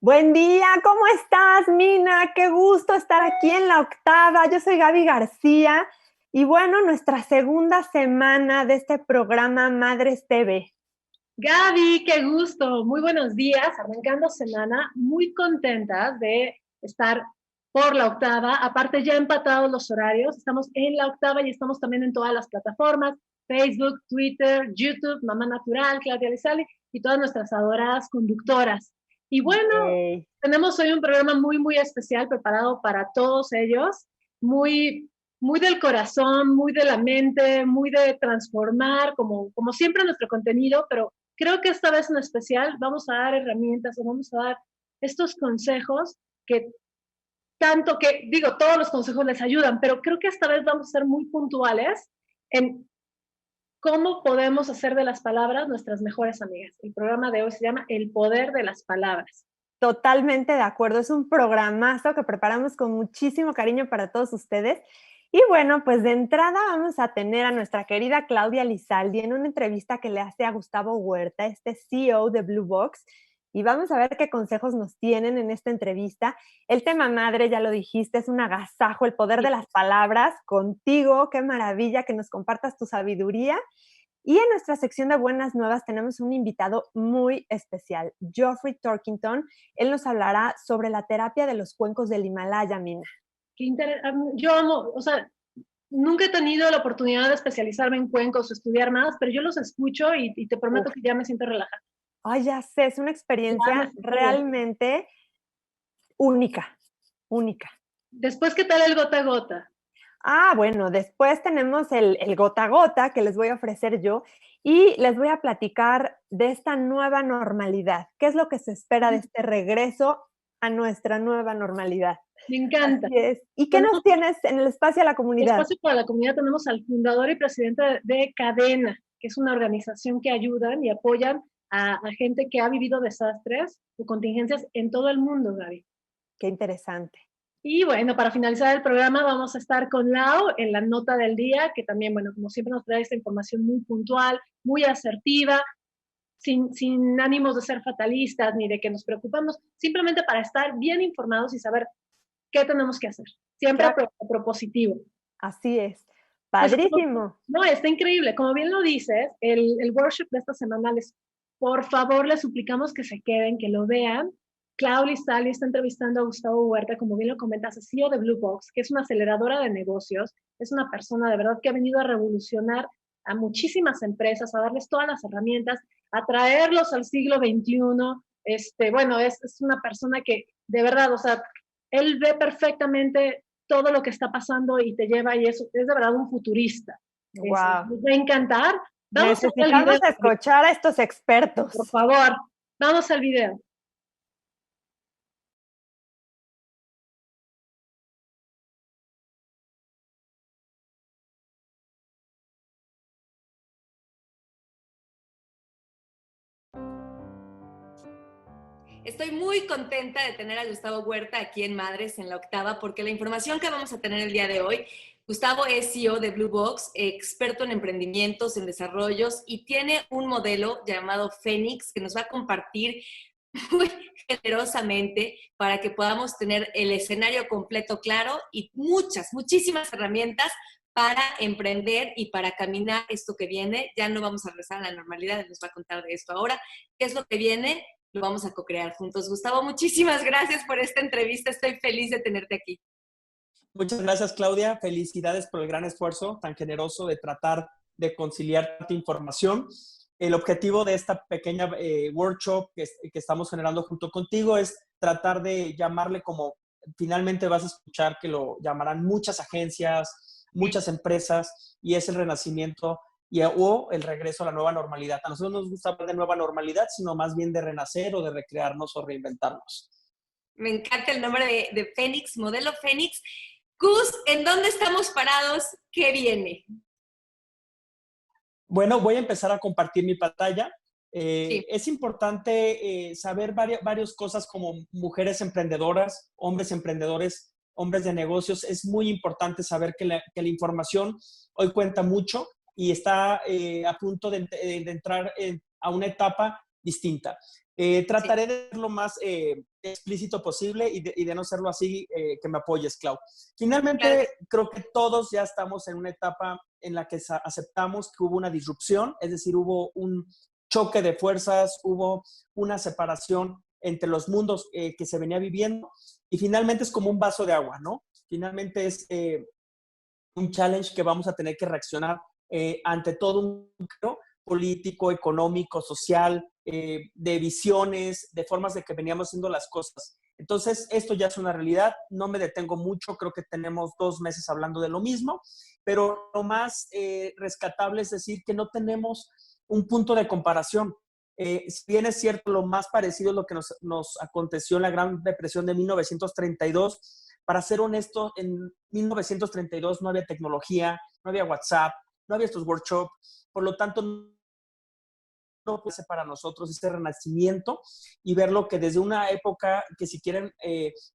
Buen día, ¿cómo estás, Mina? Qué gusto estar aquí en la octava. Yo soy Gaby García y bueno, nuestra segunda semana de este programa Madres TV. Gaby, qué gusto. Muy buenos días, arrancando semana, muy contentas de estar por la octava. Aparte, ya empatados los horarios, estamos en la octava y estamos también en todas las plataformas, Facebook, Twitter, YouTube, Mamá Natural, Claudia Lizalde y todas nuestras adoradas conductoras. Y bueno, tenemos hoy un programa muy especial preparado para todos ellos, muy del corazón, muy de la mente, muy de transformar, como siempre nuestro contenido, pero creo que esta vez en especial vamos a dar herramientas o vamos a dar estos consejos que todos los consejos les ayudan, pero creo que esta vez vamos a ser muy puntuales en cómo podemos hacer de las palabras nuestras mejores amigas. El programa de hoy se llama El Poder de las Palabras. Totalmente de acuerdo, es un programazo que preparamos con muchísimo cariño para todos ustedes. Y bueno, pues de entrada vamos a tener a nuestra querida Claudia Lizalde en una entrevista que le hace a Gustavo Huerta, este CEO de Blue Box, y vamos a ver qué consejos nos tienen en esta entrevista. El tema madre, ya lo dijiste, es un agasajo, el poder de las palabras contigo, qué maravilla que nos compartas tu sabiduría. Y en nuestra sección de Buenas Nuevas tenemos un invitado muy especial, Geoffrey Torkington. Él nos hablará sobre la terapia de los cuencos del Himalaya, Mina. Yo amo, o sea, nunca he tenido la oportunidad de especializarme en cuencos o estudiar más, pero yo los escucho y te prometo que ya me siento relajada. Ay, ya sé, es una experiencia realmente única, única. Después, ¿qué tal el gota a gota? Bueno, después tenemos el gota a gota que les voy a ofrecer yo y les voy a platicar de esta nueva normalidad. ¿Qué es lo que se espera de este regreso a nuestra nueva normalidad? Me encanta. Así es. ¿Y qué nos tienes en el espacio a la comunidad? Espacio para la comunidad tenemos al fundador y presidente de Cadena, que es una organización que ayudan y apoyan a gente que ha vivido desastres o contingencias en todo el mundo, Gaby. Qué interesante. Y bueno, para finalizar el programa vamos a estar con Lau en la nota del día, que también, bueno, como siempre nos trae esta información muy puntual, muy asertiva, sin ánimos de ser fatalistas ni de que nos preocupamos, simplemente para estar bien informados y saber qué tenemos que hacer. Siempre propositivo. Así es. Pues, Padrísimo. no, está increíble. Como bien lo dices, el workshop de esta semana por favor, les suplicamos que se queden, que lo vean. Claudia Lizalde está entrevistando a Gustavo Huerta, como bien lo comentas, CEO de Blue Box, que es una aceleradora de negocios. Es una persona de verdad que ha venido a revolucionar a muchísimas empresas, a darles todas las herramientas, a traerlos al siglo XXI. Bueno, es una persona que de verdad, o sea, él ve perfectamente todo lo que está pasando y te lleva, y es de verdad un futurista. Wow. Me va a encantar. Necesitamos escuchar a estos expertos. Por favor, vamos al video. Estoy muy contenta de tener a Gustavo Huerta aquí en Madres en la octava, porque la información que vamos a tener el día de hoy, Gustavo es CEO de Blue Box, experto en emprendimientos, en desarrollos, y tiene un modelo llamado Fénix que nos va a compartir muy generosamente para que podamos tener el escenario completo claro y muchísimas herramientas para emprender y para caminar esto que viene. Ya no vamos a regresar a la normalidad, él nos va a contar de esto ahora. ¿Qué es lo que viene? Lo vamos a co-crear juntos. Gustavo, muchísimas gracias por esta entrevista. Estoy feliz de tenerte aquí. Muchas gracias, Claudia. Felicidades por el gran esfuerzo tan generoso de tratar de conciliar tanta información. El objetivo de esta pequeña workshop que estamos generando junto contigo es tratar de llamarle, como finalmente vas a escuchar que lo llamarán muchas agencias, muchas empresas, y es el renacimiento o el regreso a la nueva normalidad. A nosotros no nos gusta hablar de nueva normalidad, sino más bien de renacer o de recrearnos o reinventarnos. Me encanta el nombre de Fénix, modelo Fénix. Gus, ¿en dónde estamos parados? ¿Qué viene? Bueno, voy a empezar a compartir mi pantalla. Sí. Es importante saber varias cosas como mujeres emprendedoras, hombres emprendedores, hombres de negocios. Es muy importante saber que la información hoy cuenta mucho y está a punto de entrar a una etapa distinta. Trataré de ser lo más explícito posible y de no serlo así, que me apoyes, Clau. Finalmente, creo que todos ya estamos en una etapa en la que aceptamos que hubo una disrupción, es decir, hubo un choque de fuerzas, hubo una separación entre los mundos que se venía viviendo y finalmente es como un vaso de agua, ¿no? Finalmente es un challenge que vamos a tener que reaccionar ante todo un cambio político, económico, social, de visiones, de formas de que veníamos haciendo las cosas. Entonces, esto ya es una realidad, no me detengo mucho, creo que tenemos 2 meses hablando de lo mismo, pero lo más rescatable es decir que no tenemos un punto de comparación. Si bien es cierto, lo más parecido es lo que nos aconteció en la Gran Depresión de 1932, para ser honesto, en 1932 no había tecnología, no había WhatsApp, no había estos workshops, por lo tanto no puede ser para nosotros ese renacimiento y verlo que desde una época que si quieren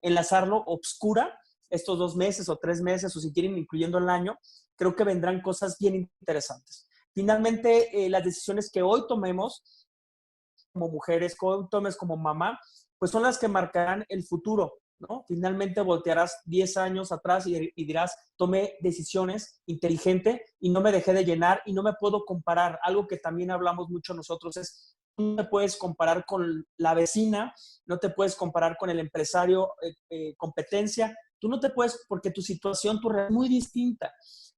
enlazarlo, obscura, estos 2 meses o 3 meses o si quieren incluyendo el año, creo que vendrán cosas bien interesantes. Finalmente, las decisiones que hoy tomemos como mujeres, que hoy tomes como mamá, pues son las que marcarán el futuro, ¿no? Finalmente voltearás 10 años atrás y dirás, tomé decisiones inteligentes y no me dejé de llenar y no me puedo comparar. Algo que también hablamos mucho nosotros es, tú no te puedes comparar con la vecina, no te puedes comparar con el empresario competencia, tú no te puedes, porque tu situación, tu realidad es muy distinta.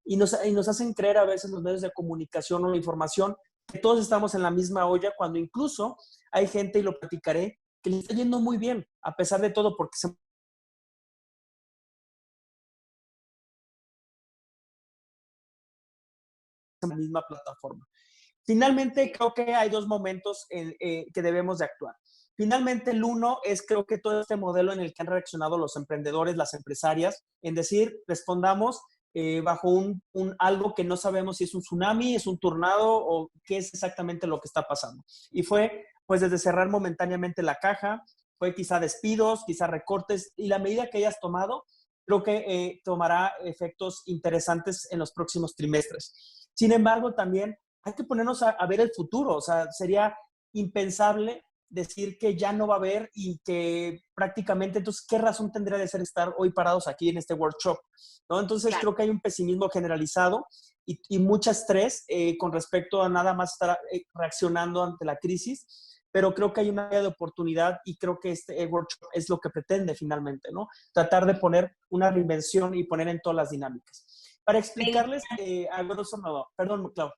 Y nos hacen creer a veces los medios de comunicación o la información que todos estamos en la misma olla, cuando incluso hay gente, y lo platicaré, que le está yendo muy bien, a pesar de todo, porque se en la misma plataforma. Finalmente, creo que hay 2 momentos que debemos de actuar. Finalmente, el uno es creo que todo este modelo en el que han reaccionado los emprendedores, las empresarias, en decir, respondamos bajo algo que no sabemos si es un tsunami, es un tornado o qué es exactamente lo que está pasando. Y fue, pues, desde cerrar momentáneamente la caja, fue quizá despidos, quizá recortes, y la medida que hayas tomado, creo que tomará efectos interesantes en los próximos trimestres. Sin embargo, también hay que ponernos a ver el futuro. O sea, sería impensable decir que ya no va a haber y que prácticamente, entonces, ¿qué razón tendría de ser estar hoy parados aquí en este workshop? ¿No? Entonces, claro, creo que hay un pesimismo generalizado y mucho estrés con respecto a nada más estar reaccionando ante la crisis, pero creo que hay una área de oportunidad y creo que este workshop es lo que pretende finalmente, ¿no? Tratar de poner una reinvención y poner en todas las dinámicas. Para explicarles a grosso modo, perdón, Clau.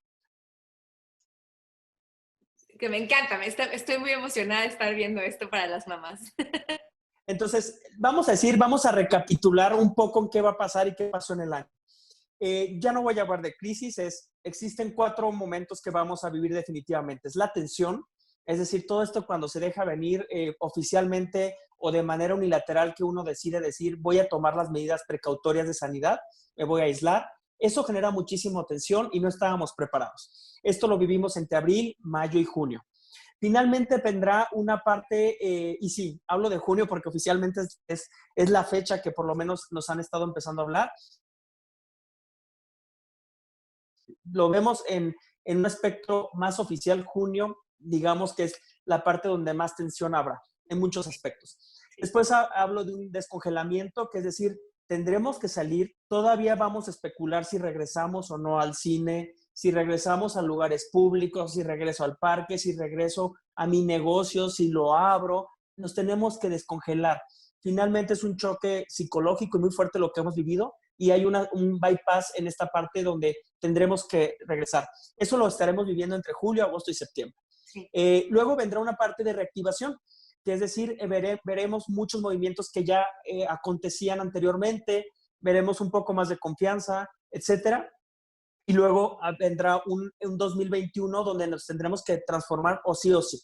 Que me encanta, estoy muy emocionada de estar viendo esto para las mamás. Entonces, vamos a recapitular un poco en qué va a pasar y qué pasó en el año. Ya no voy a hablar de crisis, existen 4 momentos que vamos a vivir definitivamente. Es la tensión, es decir, todo esto cuando se deja venir oficialmente o de manera unilateral que uno decide decir, voy a tomar las medidas precautorias de sanidad, me voy a aislar. Eso genera muchísima tensión y no estábamos preparados. Esto lo vivimos entre abril, mayo y junio. Finalmente vendrá una parte, y sí, hablo de junio porque oficialmente es la fecha que por lo menos nos han estado empezando a hablar. Lo vemos en un aspecto más oficial, junio, digamos que es la parte donde más tensión habrá, en muchos aspectos. Después hablo de un descongelamiento, que es decir, tendremos que salir, todavía vamos a especular si regresamos o no al cine, si regresamos a lugares públicos, si regreso al parque, si regreso a mi negocio, si lo abro, nos tenemos que descongelar. Finalmente es un choque psicológico y muy fuerte lo que hemos vivido y hay un bypass en esta parte donde tendremos que regresar. Eso lo estaremos viviendo entre julio, agosto y septiembre. Sí. Luego vendrá una parte de reactivación, que es decir, veremos muchos movimientos que ya acontecían anteriormente, veremos un poco más de confianza, etcétera. Y luego vendrá un 2021 donde nos tendremos que transformar o sí o sí.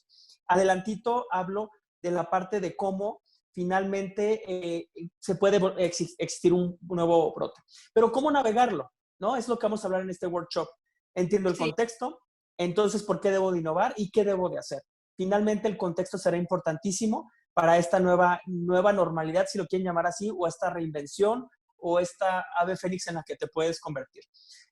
Adelantito hablo de la parte de cómo finalmente se puede existir un nuevo brote. Pero ¿cómo navegarlo? ¿No? Es lo que vamos a hablar en este workshop. Entiendo el contexto, entonces, ¿por qué debo de innovar y qué debo de hacer? Finalmente, el contexto será importantísimo para esta nueva normalidad, si lo quieren llamar así, o esta reinvención, o esta ave fénix en la que te puedes convertir.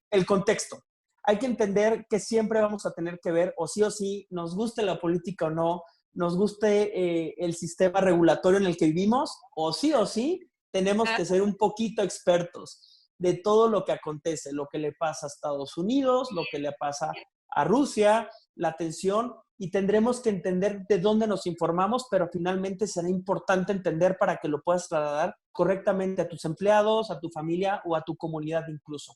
El contexto. Hay que entender que siempre vamos a tener que ver, o sí, nos guste la política o no, nos guste el sistema regulatorio en el que vivimos, o sí, tenemos que ser un poquito expertos de todo lo que acontece, lo que le pasa a Estados Unidos, lo que le pasa a Rusia, la tensión, y tendremos que entender de dónde nos informamos, pero finalmente será importante entender para que lo puedas trasladar correctamente a tus empleados, a tu familia o a tu comunidad incluso.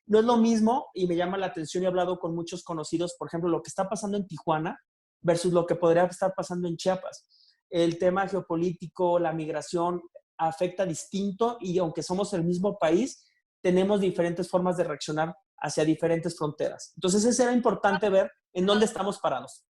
No es lo mismo, y me llama la atención, y he hablado con muchos conocidos, por ejemplo, lo que está pasando en Tijuana versus lo que podría estar pasando en Chiapas. El tema geopolítico, la migración afecta distinto, y aunque somos el mismo país, tenemos diferentes formas de reaccionar hacia diferentes fronteras. Entonces, eso era importante ver en dónde estamos parados.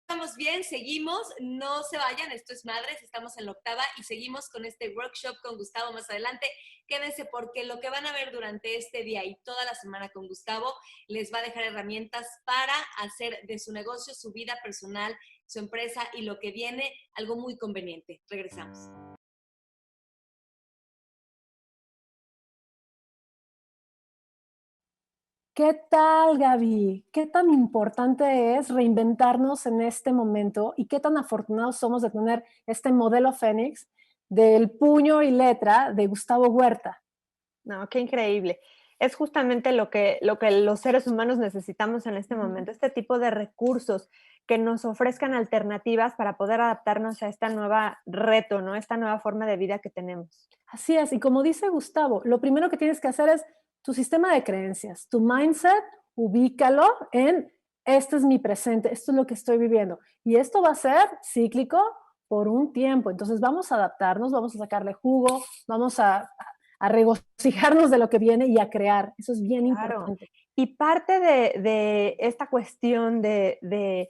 Estamos bien, seguimos, no se vayan, esto es Madres, estamos en la octava y seguimos con este workshop con Gustavo más adelante. Quédense porque lo que van a ver durante este día y toda la semana con Gustavo les va a dejar herramientas para hacer de su negocio, su vida personal, su empresa y lo que viene algo muy conveniente. Regresamos. ¿Qué tal, Gaby? ¿Qué tan importante es reinventarnos en este momento y qué tan afortunados somos de tener este modelo Fénix del puño y letra de Gustavo Huerta? No, qué increíble. Es justamente lo que los seres humanos necesitamos en este momento, este tipo de recursos que nos ofrezcan alternativas para poder adaptarnos a esta nueva reto, ¿no? Esta nueva forma de vida que tenemos. Así es, y como dice Gustavo, lo primero que tienes que hacer es tu sistema de creencias, tu mindset, ubícalo en este es mi presente, esto es lo que estoy viviendo. Y esto va a ser cíclico por un tiempo. Entonces vamos a adaptarnos, vamos a sacarle jugo, vamos a regocijarnos de lo que viene y a crear. Eso es bien importante. Y parte de esta cuestión de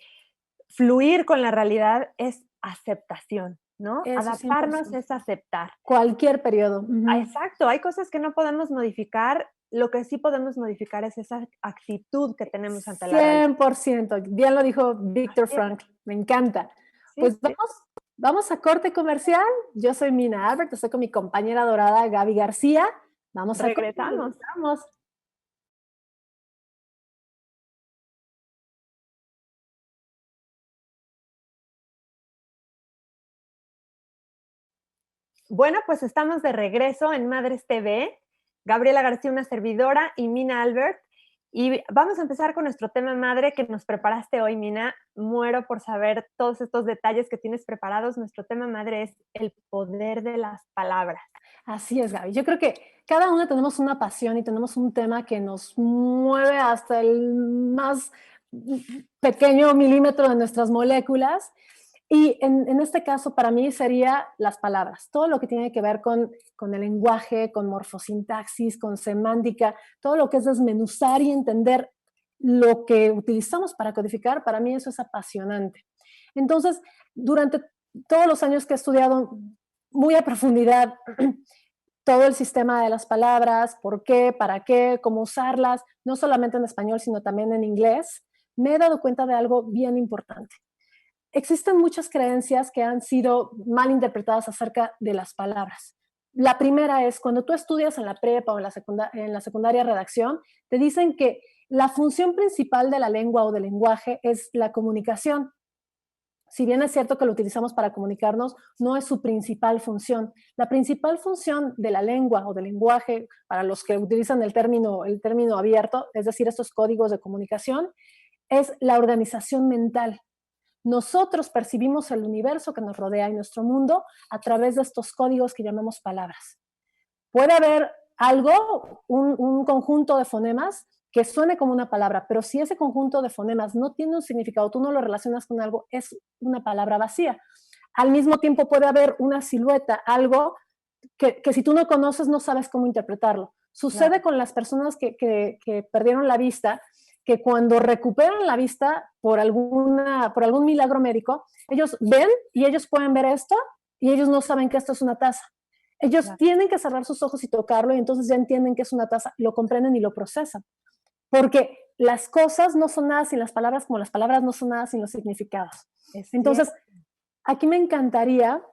fluir con la realidad es aceptación, ¿no? Eso, Adaptarnos 100%. es aceptar. Cualquier periodo. Exacto, hay cosas que no podemos modificar, lo que sí podemos modificar es esa actitud que tenemos ante la realidad. 100%, bien lo dijo Viktor Frankl, me encanta. Sí, Pues sí. vamos a corte comercial. Yo soy Mina Albert, estoy con mi compañera dorada Gaby García. Vamos a Regresamos. regresamos. Bueno, pues estamos de regreso en Madres TV. Gabriela García, una servidora, y Mina Albert. Y vamos a empezar con nuestro tema madre que nos preparaste hoy, Mina. Muero por saber todos estos detalles que tienes preparados. Nuestro tema madre es el poder de las palabras. Así es, Gaby. Yo creo que cada uno tenemos una pasión y tenemos un tema que nos mueve hasta el más pequeño milímetro de nuestras moléculas. Y en este caso, para mí, sería las palabras. Todo lo que tiene que ver con el lenguaje, con morfosintaxis, con semántica, todo lo que es desmenuzar y entender lo que utilizamos para codificar, para mí eso es apasionante. Entonces, durante todos los años que he estudiado muy a profundidad todo el sistema de las palabras, por qué, para qué, cómo usarlas, no solamente en español, sino también en inglés, me he dado cuenta de algo bien importante. Existen muchas creencias que han sido mal interpretadas acerca de las palabras. La primera es cuando tú estudias en la prepa o en la secundaria redacción, te dicen que la función principal de la lengua o del lenguaje es la comunicación. Si bien es cierto que lo utilizamos para comunicarnos, no es su principal función. La principal función de la lengua o del lenguaje, para los que utilizan el término abierto, es decir, estos códigos de comunicación, es la organización mental. Nosotros percibimos el universo que nos rodea y nuestro mundo a través de estos códigos que llamamos palabras. Puede haber algo, un conjunto de fonemas que suene como una palabra, pero si ese conjunto de fonemas no tiene un significado, tú no lo relacionas con algo, es una palabra vacía. Al mismo tiempo puede haber una silueta, algo que si tú no conoces no sabes cómo interpretarlo. Sucede con las personas que perdieron la vista, que cuando recuperan la vista por algún milagro médico, ellos ven y ellos pueden ver esto y ellos no saben que esto es una taza. Ellos tienen que cerrar sus ojos y tocarlo y entonces ya entienden que es una taza, lo comprenden y lo procesan. Porque las cosas no son nada sin las palabras, como las palabras no son nada sin los significados. Entonces, aquí me encantaría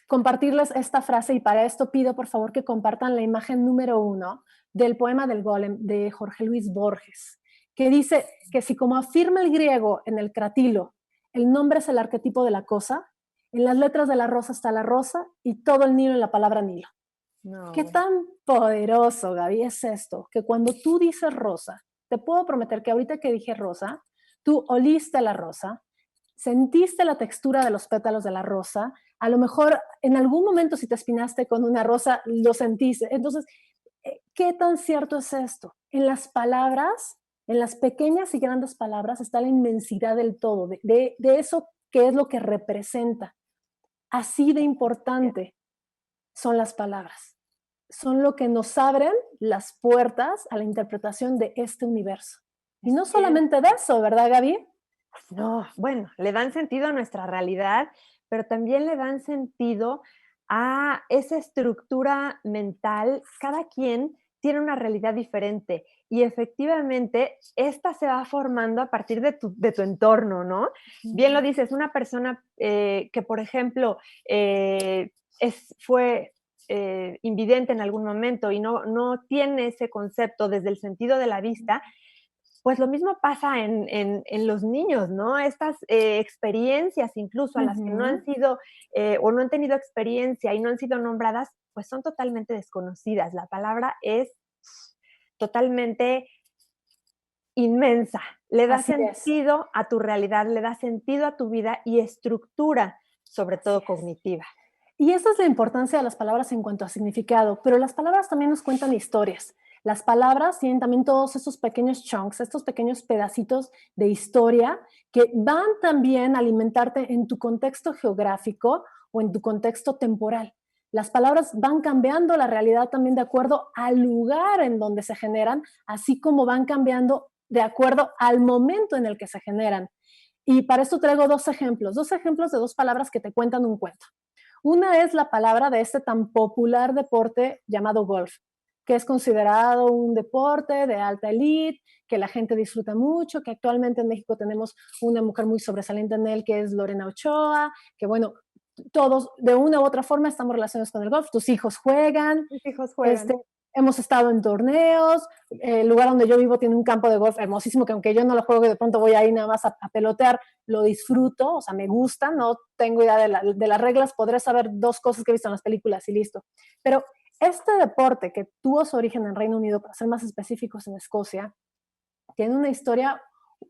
compartirles esta frase y para esto pido por favor que compartan la imagen número 1 del poema del Golem de Jorge Luis Borges, que dice que si como afirma el griego en el Cratilo, el nombre es el arquetipo de la cosa, en las letras de la rosa está la rosa y todo el Nilo en la palabra Nilo. No, ¿Qué bueno. tan poderoso, Gaby, es esto? Que cuando tú dices rosa, te puedo prometer que ahorita que dije rosa, tú oliste la rosa, sentiste la textura de los pétalos de la rosa, a lo mejor en algún momento si te espinaste con una rosa, lo sentiste. Entonces, ¿qué tan cierto es esto? En las palabras, en las pequeñas y grandes palabras está la inmensidad del todo, de eso que es lo que representa. Así de importante son las palabras. Son lo que nos abren las puertas a la interpretación de este universo. Y no solamente de eso, ¿verdad, Gaby? No, bueno, le dan sentido a nuestra realidad, pero también le dan sentido a esa estructura mental. Cada quien tiene una realidad diferente y efectivamente esta se va formando a partir de tu entorno, ¿no? Bien lo dices, una persona que, por ejemplo, fue invidente en algún momento y no tiene ese concepto desde el sentido de la vista, pues lo mismo pasa en los niños, ¿no? Estas experiencias incluso a las que no han sido o no han tenido experiencia y no han sido nombradas, pues son totalmente desconocidas. La palabra es totalmente inmensa. Le da Así es. sentido a tu realidad, le da sentido a tu vida y estructura, sobre todo Así es. cognitiva. Y esa es la importancia de las palabras en cuanto a significado, pero las palabras también nos cuentan historias. Las palabras tienen también todos esos pequeños chunks, estos pequeños pedacitos de historia que van también a alimentarte en tu contexto geográfico o en tu contexto temporal. Las palabras van cambiando la realidad también de acuerdo al lugar en donde se generan, así como van cambiando de acuerdo al momento en el que se generan. Y para esto traigo dos ejemplos de dos palabras que te cuentan un cuento. Una es la palabra de este tan popular deporte llamado golf, que es considerado un deporte de alta élite, que la gente disfruta mucho, que actualmente en México tenemos una mujer muy sobresaliente en él, que es Lorena Ochoa, que bueno, todos de una u otra forma estamos relacionados con el golf, tus hijos juegan, Mis hijos juegan. hemos estado en torneos, el lugar donde yo vivo tiene un campo de golf hermosísimo, que aunque yo no lo juego y de pronto voy ahí nada más a pelotear, lo disfruto, o sea, me gusta, no tengo idea de las reglas, podré saber dos cosas que he visto en las películas y listo. Pero este deporte que tuvo su origen en Reino Unido, para ser más específicos en Escocia, tiene una historia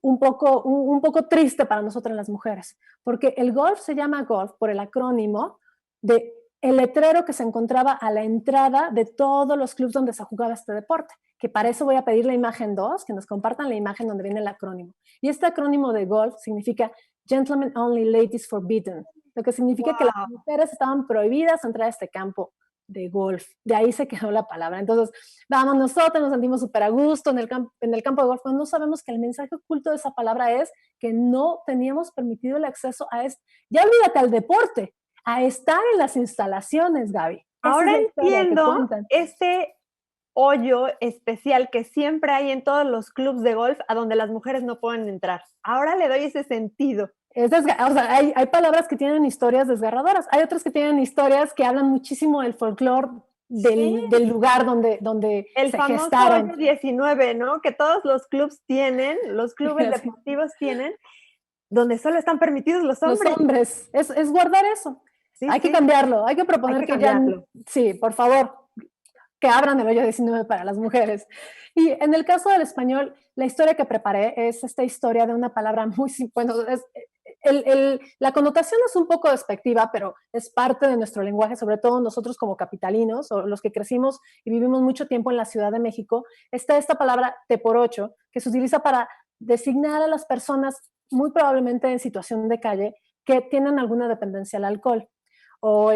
un poco triste para nosotras las mujeres, porque el golf se llama golf por el acrónimo de el letrero que se encontraba a la entrada de todos los clubes donde se jugaba este deporte, que para eso voy a pedir la imagen 2, que nos compartan la imagen donde viene el acrónimo. Y este acrónimo de golf significa Gentlemen Only, Ladies Forbidden, lo que significa que las mujeres estaban prohibidas entrar a este campo de golf. De ahí se quedó la palabra. Entonces, vamos, nosotros nos sentimos súper a gusto en el campo de golf, pero no sabemos que el mensaje oculto de esa palabra es que no teníamos permitido el acceso a ya olvídate al deporte, a estar en las instalaciones, Gaby. Ahora entiendo este hoyo especial que siempre hay en todos los clubes de golf a donde las mujeres no pueden entrar. Ahora le doy ese sentido. O sea, hay palabras que tienen historias desgarradoras, hay otras que tienen historias que hablan muchísimo del folclore del lugar donde el se famoso gestaron. hoyo 19, ¿no? Que todos los clubes tienen, los clubes deportivos tienen, donde solo están permitidos los hombres. Los hombres, es guardar eso. Sí, hay que cambiarlo, hay que proponer que ya, sí, por favor, que abran el hoyo 19 para las mujeres. Y en el caso del español, la historia que preparé es esta historia de una palabra muy, bueno, la connotación es un poco despectiva, pero es parte de nuestro lenguaje, sobre todo nosotros como capitalinos, o los que crecimos y vivimos mucho tiempo en la Ciudad de México, está esta palabra te por ocho, que se utiliza para designar a las personas muy probablemente en situación de calle que tienen alguna dependencia al alcohol. O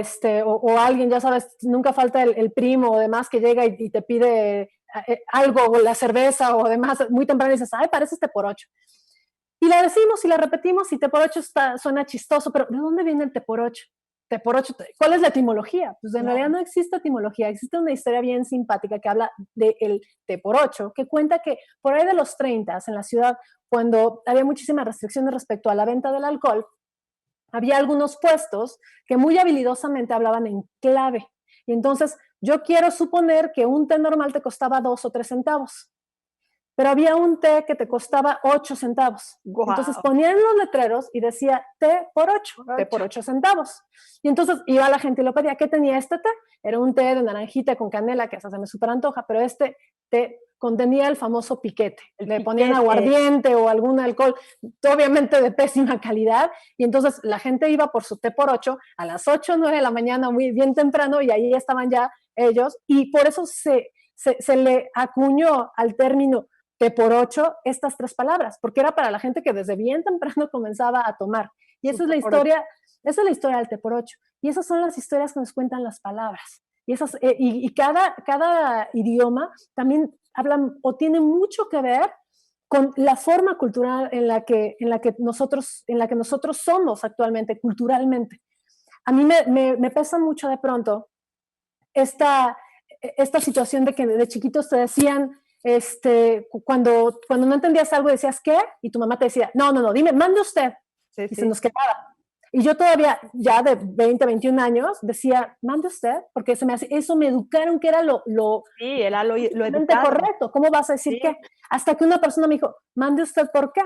alguien, ya sabes, nunca falta el primo o demás que llega y te pide algo, o la cerveza o demás, muy temprano y dices, ay, parece te por ocho. Y la decimos y la repetimos y te por ocho suena chistoso, pero ¿de dónde viene el te por ocho? Te por ocho, ¿cuál es la etimología? Pues en realidad no existe etimología, existe una historia bien simpática que habla del te por ocho, que cuenta que por ahí de los 30 en la ciudad, cuando había muchísimas restricciones respecto a la venta del alcohol, había algunos puestos que muy habilidosamente hablaban en clave. Y entonces yo quiero suponer que un té normal te costaba 2 o 3 centavos. pero había un té que te costaba 8 centavos. Wow. Entonces ponían los letreros y decía té por 8, té por 8 centavos. Y entonces iba la gente y lo pedía. ¿Qué tenía este té? Era un té de naranjita con canela, que hasta se me súper antoja, pero este té contenía el famoso piquete. Le ponían aguardiente o algún alcohol, obviamente de pésima calidad, y entonces la gente iba por su té por 8 a las 8 o 9 de la mañana, muy bien temprano, y ahí estaban ya ellos, y por eso se le acuñó al término té por 8 estas 3 palabras, porque era para la gente que desde bien temprano comenzaba a tomar. Y esa es la historia, esa es la historia del té por 8. Y esas son las historias que nos cuentan las palabras. Y, esas, cada idioma también habla o tiene mucho que ver con la forma cultural en la que nosotros somos actualmente, culturalmente. A mí me pesa mucho de pronto esta situación de que de chiquitos te decían, cuando no entendías algo decías, ¿qué? Y tu mamá te decía, no, dime, mande usted. Sí, y se nos quedaba. Y yo todavía, ya de 20, 21 años, decía, mande usted, porque eso me educaron que era lo educado. Correcto. ¿Cómo vas a decir qué? Hasta que una persona me dijo, mande usted, ¿por qué?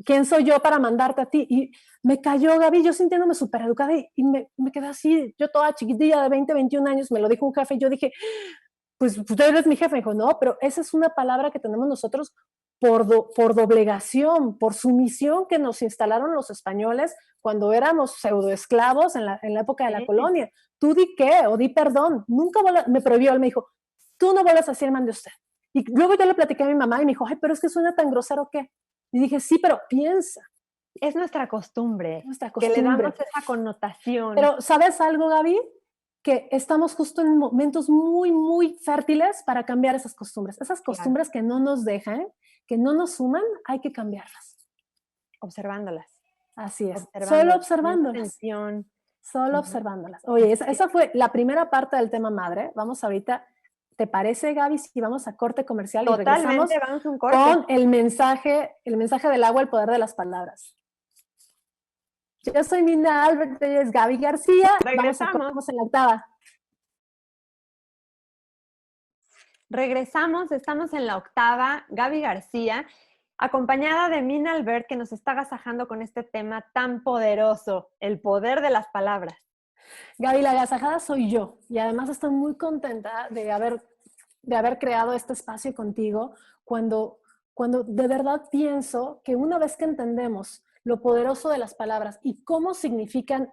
¿Quién soy yo para mandarte a ti? Y me cayó, Gaby, yo sintiéndome súper educada y me quedé así, yo toda chiquitilla de 20, 21 años, me lo dijo un jefe y yo dije, pues tú eres mi jefe. Me dijo, no, pero esa es una palabra que tenemos nosotros por doblegación, por sumisión que nos instalaron los españoles cuando éramos pseudoesclavos en la época de la colonia. Tú di qué o di perdón. Nunca me prohibió, él me dijo, tú no vuelvas a decir mande usted. Y luego yo le platiqué a mi mamá y me dijo, ay, pero es que suena tan grosero, ¿qué? Y dije, sí, pero piensa. Es nuestra costumbre. Nuestra costumbre. Que le damos esa connotación. Pero, ¿sabes algo, Gaby? Que estamos justo en momentos muy, muy fértiles para cambiar esas costumbres. Esas costumbres que no nos dejan, que no nos suman, hay que cambiarlas. Observándolas. Así es. Solo observándolas. Atención. Solo observándolas. Oye, esa fue la primera parte del tema madre. Vamos ahorita, ¿te parece, Gaby, si vamos a corte comercial? Totalmente, y regresamos vamos a un corte. Con el mensaje del agua, el poder de las palabras. Yo soy Mina Albert, ella es Gaby García. Regresamos en la octava. Regresamos, estamos en la octava, Gaby García, acompañada de Mina Albert, que nos está agasajando con este tema tan poderoso, el poder de las palabras. Gaby, la agasajada soy yo, y además estoy muy contenta de haber creado este espacio contigo, cuando de verdad pienso que una vez que entendemos lo poderoso de las palabras y cómo significan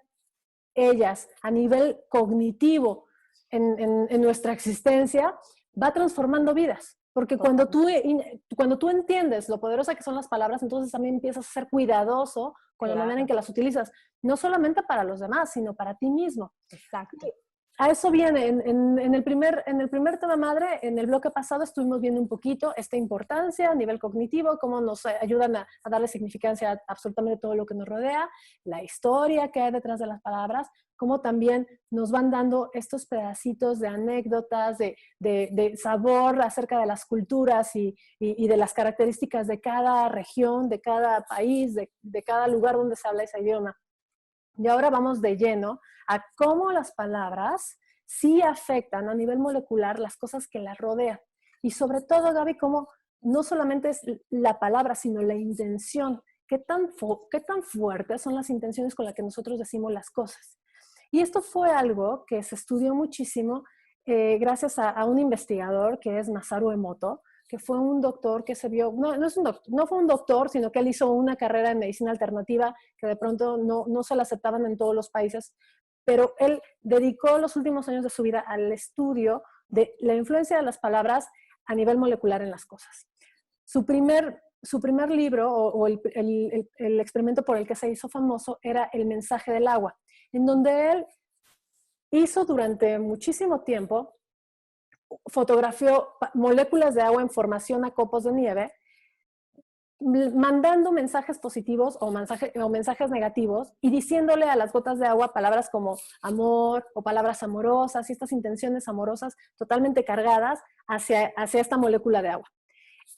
ellas a nivel cognitivo en nuestra existencia, va transformando vidas. Porque cuando tú entiendes lo poderosa que son las palabras, entonces también empiezas a ser cuidadoso con la manera en que las utilizas, no solamente para los demás, sino para ti mismo. Exacto. A eso viene, en el primer tema madre, en el bloque pasado estuvimos viendo un poquito esta importancia a nivel cognitivo, cómo nos ayudan a darle significancia a absolutamente todo lo que nos rodea, la historia que hay detrás de las palabras, cómo también nos van dando estos pedacitos de anécdotas, de sabor acerca de las culturas y de las características de cada región, de cada país, de cada lugar donde se habla ese idioma. Y ahora vamos de lleno a cómo las palabras sí afectan a nivel molecular las cosas que las rodean. Y sobre todo, Gaby, cómo no solamente es la palabra, sino la intención. ¿Qué tan fuertes son las intenciones con las que nosotros decimos las cosas? Y esto fue algo que se estudió muchísimo gracias a un investigador que es Masaru Emoto, que fue un doctor que se vio, no fue un doctor, sino que él hizo una carrera en medicina alternativa que de pronto no se la aceptaban en todos los países, pero él dedicó los últimos años de su vida al estudio de la influencia de las palabras a nivel molecular en las cosas. Su primer libro o el experimento por el que se hizo famoso era El mensaje del agua, en donde él hizo durante muchísimo tiempo, fotografió moléculas de agua en formación a copos de nieve, mandando mensajes positivos o mensajes negativos y diciéndole a las gotas de agua palabras como amor o palabras amorosas y estas intenciones amorosas totalmente cargadas hacia esta molécula de agua.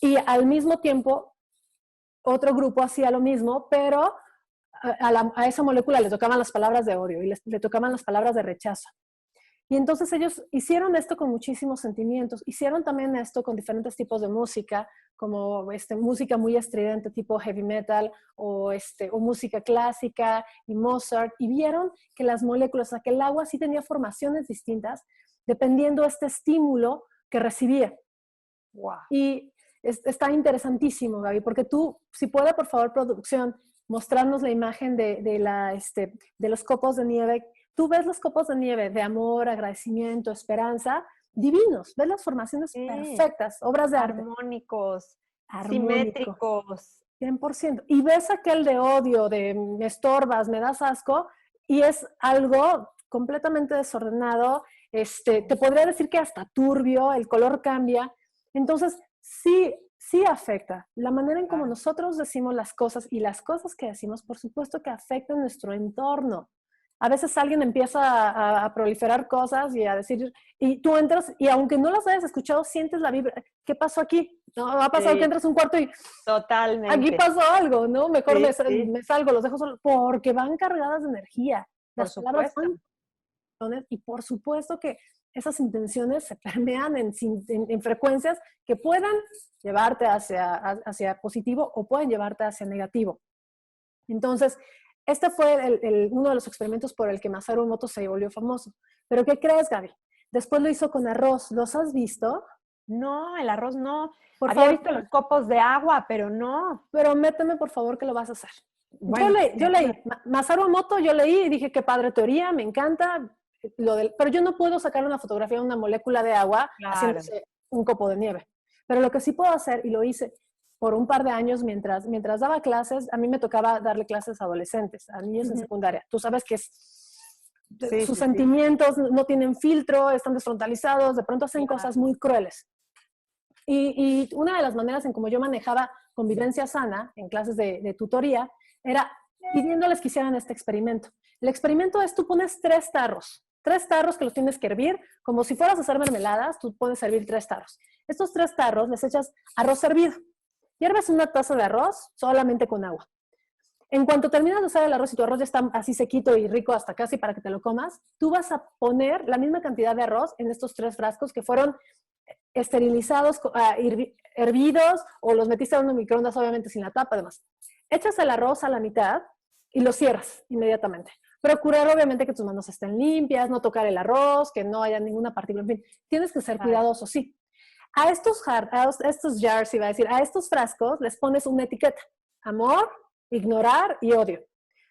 Y al mismo tiempo, otro grupo hacía lo mismo, pero a esa molécula le tocaban las palabras de odio y le tocaban las palabras de rechazo. Y entonces ellos hicieron esto con muchísimos sentimientos, hicieron también esto con diferentes tipos de música, como música muy estridente tipo heavy metal o música clásica y Mozart, y vieron que las moléculas, o sea, que el agua sí tenía formaciones distintas dependiendo de este estímulo que recibía. Wow. Y está interesantísimo, Gaby, porque tú, si puede, por favor, producción, mostrarnos la imagen de los copos de nieve. Tú ves los copos de nieve de amor, agradecimiento, esperanza, divinos. Ves las formaciones perfectas, obras de arte. Armónicos, Armónico, simétricos. 100%. Y ves aquel de odio, de me estorbas, me das asco, y es algo completamente desordenado. Te podría decir que hasta turbio, el color cambia. Entonces, sí afecta. La manera en cómo nosotros decimos las cosas y las cosas que decimos, por supuesto que afectan nuestro entorno. A veces alguien empieza a proliferar cosas y a decir, y tú entras y aunque no las hayas escuchado, sientes la vibra. ¿Qué pasó aquí? ¿No? Ha pasado que entras a un cuarto y totalmente. Aquí pasó algo, ¿no? Mejor me salgo, los dejo solos, porque van cargadas de energía. Las palabras son, y por supuesto que esas intenciones se permean en frecuencias que puedan llevarte hacia positivo o pueden llevarte hacia negativo. Entonces, este fue uno de los experimentos por el que Masaru Emoto se volvió famoso. ¿Pero qué crees, Gaby? Después lo hizo con arroz. ¿Los has visto? No, el arroz no. Había visto los copos de agua, pero no. Pero méteme, por favor, que lo vas a hacer. Bueno, yo leí. Masaru Emoto, yo leí y dije, qué padre teoría, me encanta. Pero yo no puedo sacar una fotografía de una molécula de agua haciéndose un copo de nieve. Pero lo que sí puedo hacer, y lo hice por un par de años mientras daba clases, a mí me tocaba darle clases a adolescentes, a niños en secundaria. Tú sabes que sus sentimientos no tienen filtro, están desfrontalizados, de pronto hacen cosas muy crueles. Y una de las maneras en cómo yo manejaba convivencia sana en clases de tutoría era pidiéndoles que hicieran este experimento. El experimento es, tú pones 3 tarros que los tienes que hervir, como si fueras a hacer mermeladas, tú puedes servir 3 tarros. Estos 3 tarros les echas arroz hervido. Hierves una taza de arroz solamente con agua. En cuanto terminas de usar el arroz y tu arroz ya está así sequito y rico hasta casi para que te lo comas, tú vas a poner la misma cantidad de arroz en estos 3 frascos que fueron esterilizados, hervidos, o los metiste en un microondas, obviamente sin la tapa, además. Echas el arroz a la mitad y lo cierras inmediatamente. Procurar, obviamente, que tus manos estén limpias, no tocar el arroz, que no haya ninguna partícula, en fin, tienes que ser cuidadoso, sí. A estos jars, iba a decir, a estos frascos les pones una etiqueta: amor, ignorar y odio.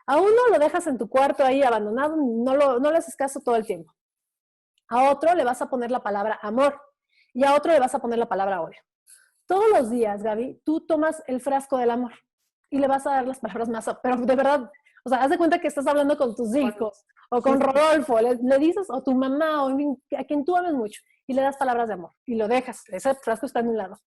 A uno lo dejas en tu cuarto ahí abandonado, no le haces caso todo el tiempo. A otro le vas a poner la palabra amor y a otro le vas a poner la palabra odio. Todos los días, Gaby, tú tomas el frasco del amor y le vas a dar las palabras más, pero de verdad, o sea, haz de cuenta que estás hablando con tus hijos o con Rodolfo, le dices, o tu mamá, o a quien tú ames mucho, y le das palabras de amor y lo dejas. Ese frasco está en un lado.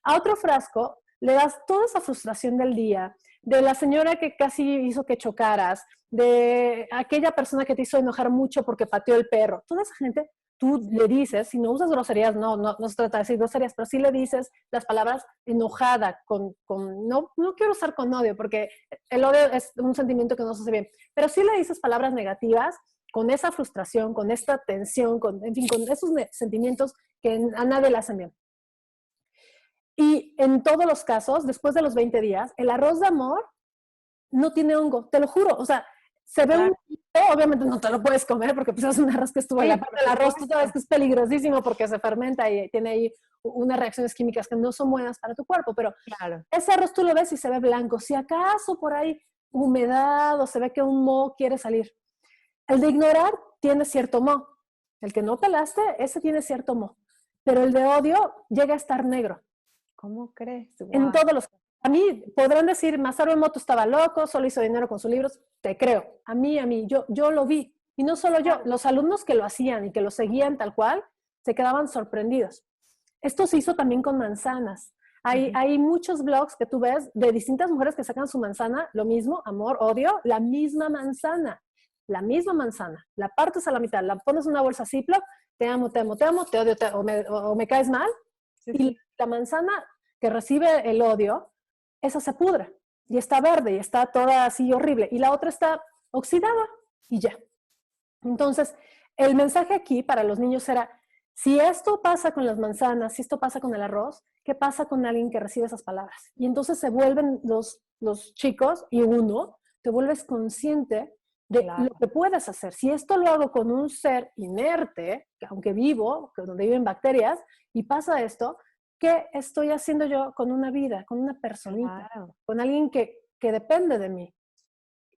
A otro frasco le das toda esa frustración del día, de la señora que casi hizo que chocaras, de aquella persona que te hizo enojar mucho porque pateó el perro. Toda esa gente, tú le dices, si no usas groserías, no se trata de decir groserías, pero sí le dices las palabras enojada, no quiero usar con odio, porque el odio es un sentimiento que no se hace bien, pero sí le dices palabras negativas con esa frustración, con esta tensión, en fin, con esos sentimientos que a nadie le hacen bien. Y en todos los casos, después de los 20 días, el arroz de amor no tiene hongo, te lo juro. O sea, se ve un poquito, obviamente no te lo puedes comer porque pues es un arroz que estuvo en la parte del arroz, tú sabes que es peligrosísimo porque se fermenta y tiene ahí unas reacciones químicas que no son buenas para tu cuerpo, pero ese arroz tú lo ves y se ve blanco. Si acaso por ahí humedad o se ve que un moho quiere salir. El de ignorar tiene cierto moho. El que no pelaste, ese tiene cierto moho. Pero el de odio llega a estar negro. ¿Cómo crees? Wow. En todos los casos. A mí podrán decir, Masaru Emoto estaba loco, solo hizo dinero con sus libros. Te creo. A mí, yo lo vi. Y no solo yo, los alumnos que lo hacían y que lo seguían tal cual, se quedaban sorprendidos. Esto se hizo también con manzanas. Hay muchos blogs que tú ves de distintas mujeres que sacan su manzana, lo mismo, amor, odio, la misma manzana, la partes a la mitad, la pones en una bolsa Ziploc, te amo, te odio, o me caes mal, y la manzana que recibe el odio, esa se pudre, y está verde, y está toda así horrible, y la otra está oxidada, y ya. Entonces, El mensaje aquí para los niños era, si esto pasa con las manzanas, si esto pasa con el arroz, ¿qué pasa con alguien que recibe esas palabras? Y entonces se vuelven los chicos, y uno, te vuelves consciente de Claro. lo que puedes hacer. Si esto lo hago con un ser inerte, aunque vivo, donde viven bacterias, y pasa esto, ¿qué estoy haciendo yo con una vida, con una personita, Claro. con alguien que depende de mí?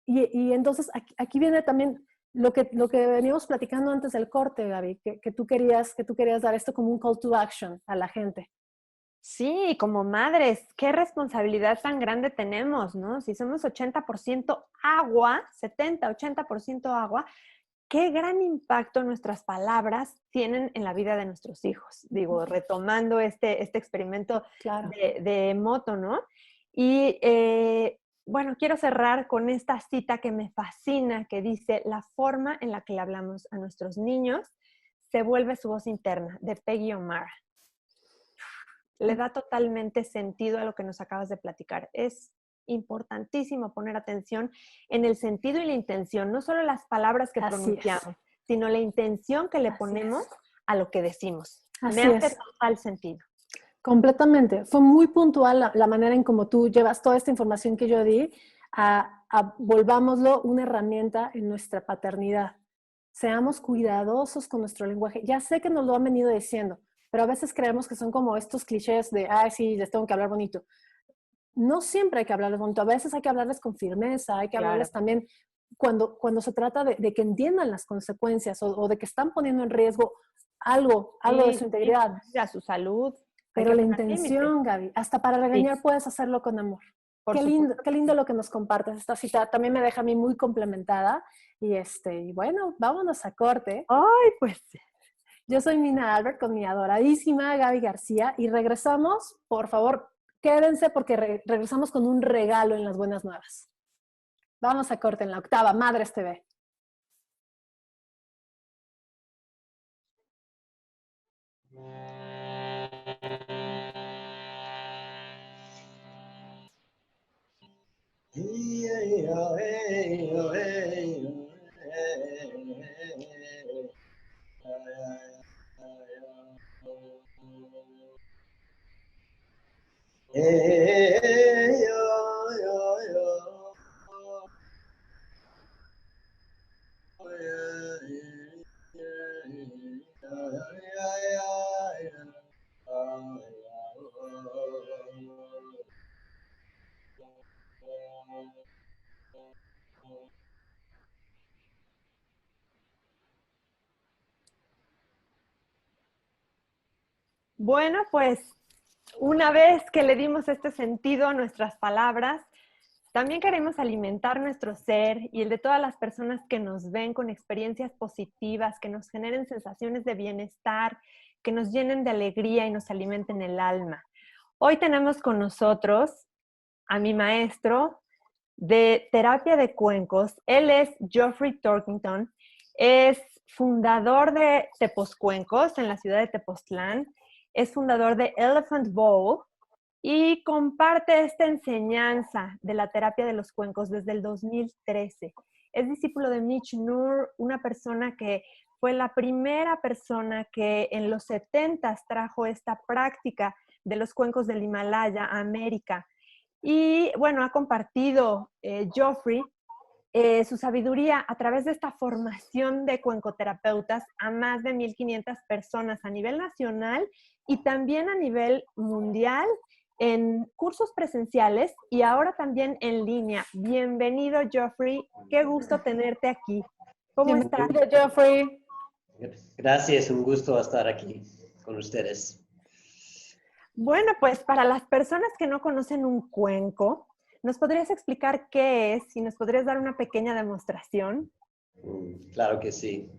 Y entonces aquí viene también lo que veníamos platicando antes del corte, Gaby, que tú querías dar esto como un call to action a la gente. Sí, como madres, qué responsabilidad tan grande tenemos, ¿no? Si somos 80% agua, 70, 80% agua, qué gran impacto nuestras palabras tienen en la vida de nuestros hijos. Digo, retomando este experimento Claro. de Moto, ¿no? Y bueno, quiero cerrar con esta cita que me fascina, que dice, la forma en la que le hablamos a nuestros niños se vuelve su voz interna, de Peggy O'Mara. Le da totalmente sentido a lo que nos acabas de platicar. Es importantísimo poner atención en el sentido y la intención, no solo las palabras que pronunciamos, sino la intención que le ponemos a lo que decimos. Me hace total sentido. Completamente. Fue muy puntual la manera en cómo tú llevas toda esta información que yo di a volvámoslo una herramienta en nuestra paternidad. Seamos cuidadosos con nuestro lenguaje. Ya sé que nos lo han venido diciendo, pero a veces creemos que son como estos clichés de, ay, sí, les tengo que hablar bonito. No siempre hay que hablarles bonito. A veces hay que hablarles con firmeza, hay que hablarles también cuando se trata de que entiendan las consecuencias o de que están poniendo en riesgo algo de su integridad. A su salud. Pero la intención, Gaby, hasta para regañar puedes hacerlo con amor. Qué lindo lo que nos compartes. Esta cita también me deja a mí muy complementada. Y bueno, vámonos a corte. Ay, pues. Yo soy Nina Albert con mi adoradísima Gaby García y regresamos, por favor, quédense porque regresamos con un regalo en las buenas nuevas. Vamos a corte en la octava, Madres TV. Bueno, pues una vez que le dimos este sentido a nuestras palabras, también queremos alimentar nuestro ser y el de todas las personas que nos ven con experiencias positivas, que nos generen sensaciones de bienestar, que nos llenen de alegría y nos alimenten el alma. Hoy tenemos con nosotros a mi maestro de terapia de cuencos. Él es Geoffrey Torkington, es fundador de Tepozcuencos en la ciudad de Tepoztlán, es fundador de Elephant Bowl y comparte esta enseñanza de la terapia de los cuencos desde el 2013. Es discípulo de Mitch Nur, una persona que fue la primera persona que en los 70s trajo esta práctica de los cuencos del Himalaya a América. Y bueno, ha compartido Geoffrey su sabiduría a través de esta formación de cuencoterapeutas a más de 1,500 personas a nivel nacional y también a nivel mundial en cursos presenciales y ahora también en línea. Bienvenido, Geoffrey. Qué gusto tenerte aquí. ¿Cómo estás? Bienvenido, Geoffrey. Gracias, un gusto estar aquí con ustedes. Bueno, pues para las personas que no conocen un cuenco, ¿nos podrías explicar qué es y nos podrías dar una pequeña demostración? Claro que sí.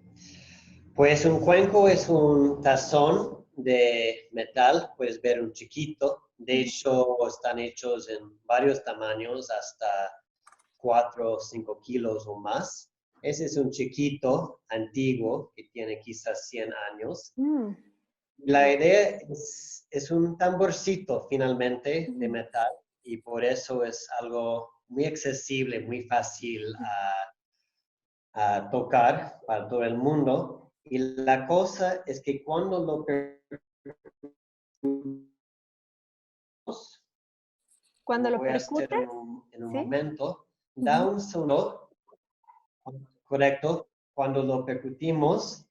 Pues un cuenco es un tazón de metal, puedes ver un chiquito. De hecho, están hechos en varios tamaños, hasta 4 o 5 kilos o más. Ese es un chiquito antiguo que tiene quizás 100 años. La idea es un tamborcito finalmente de metal y por eso es algo muy accesible, muy fácil a tocar para todo el mundo. Y la cosa es que cuando lo Cuando lo voy a hacer percutes, en un ¿sí? momento, da un sonido correcto cuando lo percutimos.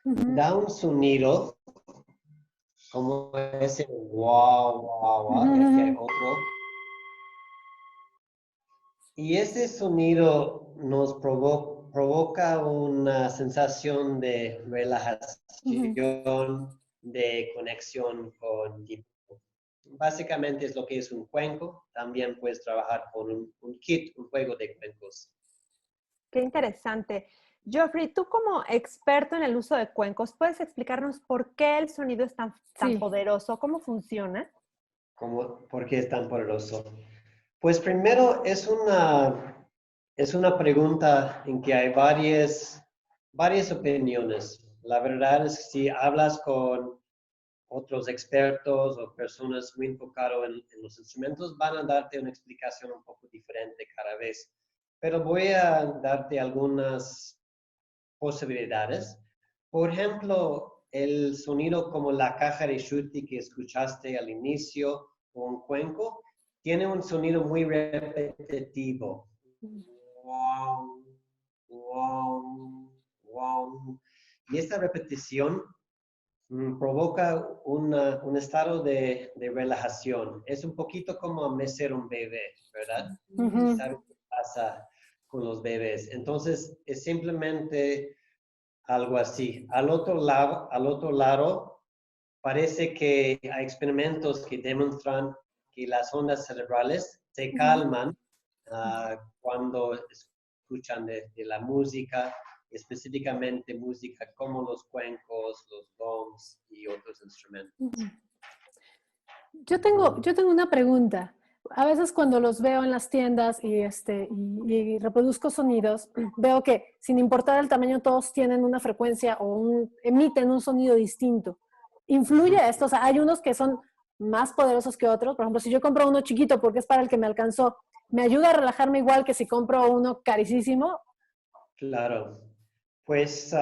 Da un sonido como ese wow, wow, wow, y aquí hay otro. Y ese sonido nos provoca una sensación de relajación, de conexión con Dios. Básicamente es lo que es un cuenco. También puedes trabajar con un kit, un juego de cuencos. Qué interesante. Geoffrey, tú como experto en el uso de cuencos, ¿puedes explicarnos por qué el sonido es tan Sí. poderoso? ¿Cómo funciona? ¿Por qué es tan poderoso? Pues primero es una pregunta en que hay varias opiniones. La verdad es que si hablas con otros expertos o personas muy enfocadas en los instrumentos, van a darte una explicación un poco diferente cada vez. Pero voy a darte algunas posibilidades. Por ejemplo, el sonido como la caja de Schutti que escuchaste al inicio o un cuenco, tiene un sonido muy repetitivo. Wow, wow, wow. Y esta repetición provoca un estado de relajación. Es un poquito como amecer un bebé, ¿verdad? Y sabes qué pasa con los bebés. Entonces, es simplemente algo así. Al otro lado, parece que hay experimentos que demuestran que las ondas cerebrales se calman cuando escuchan de la música, específicamente música como los cuencos, los gongs y otros instrumentos. Yo tengo una pregunta. A veces cuando los veo en las tiendas y reproduzco sonidos, veo que sin importar el tamaño todos tienen una frecuencia o emiten un sonido distinto. ¿Influye esto? O sea, hay unos que son más poderosos que otros. Por ejemplo, si yo compro uno chiquito porque es para el que me alcanzó, ¿me ayuda a relajarme igual que si compro uno carísimo? Claro. Pues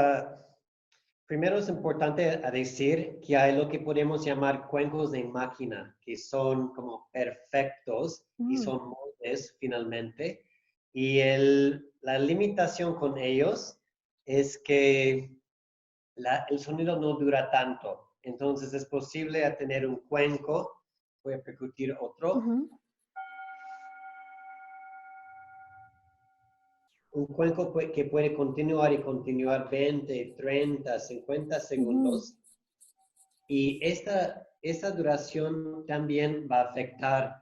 primero es importante decir que hay lo que podemos llamar cuencos de máquina, que son como perfectos y son moldes finalmente. Y la limitación con ellos es que el sonido no dura tanto. Entonces es posible tener un cuenco, voy a percutir otro, un cuenco que puede continuar y continuar 20, 30, 50 segundos. Y esta duración también va a afectar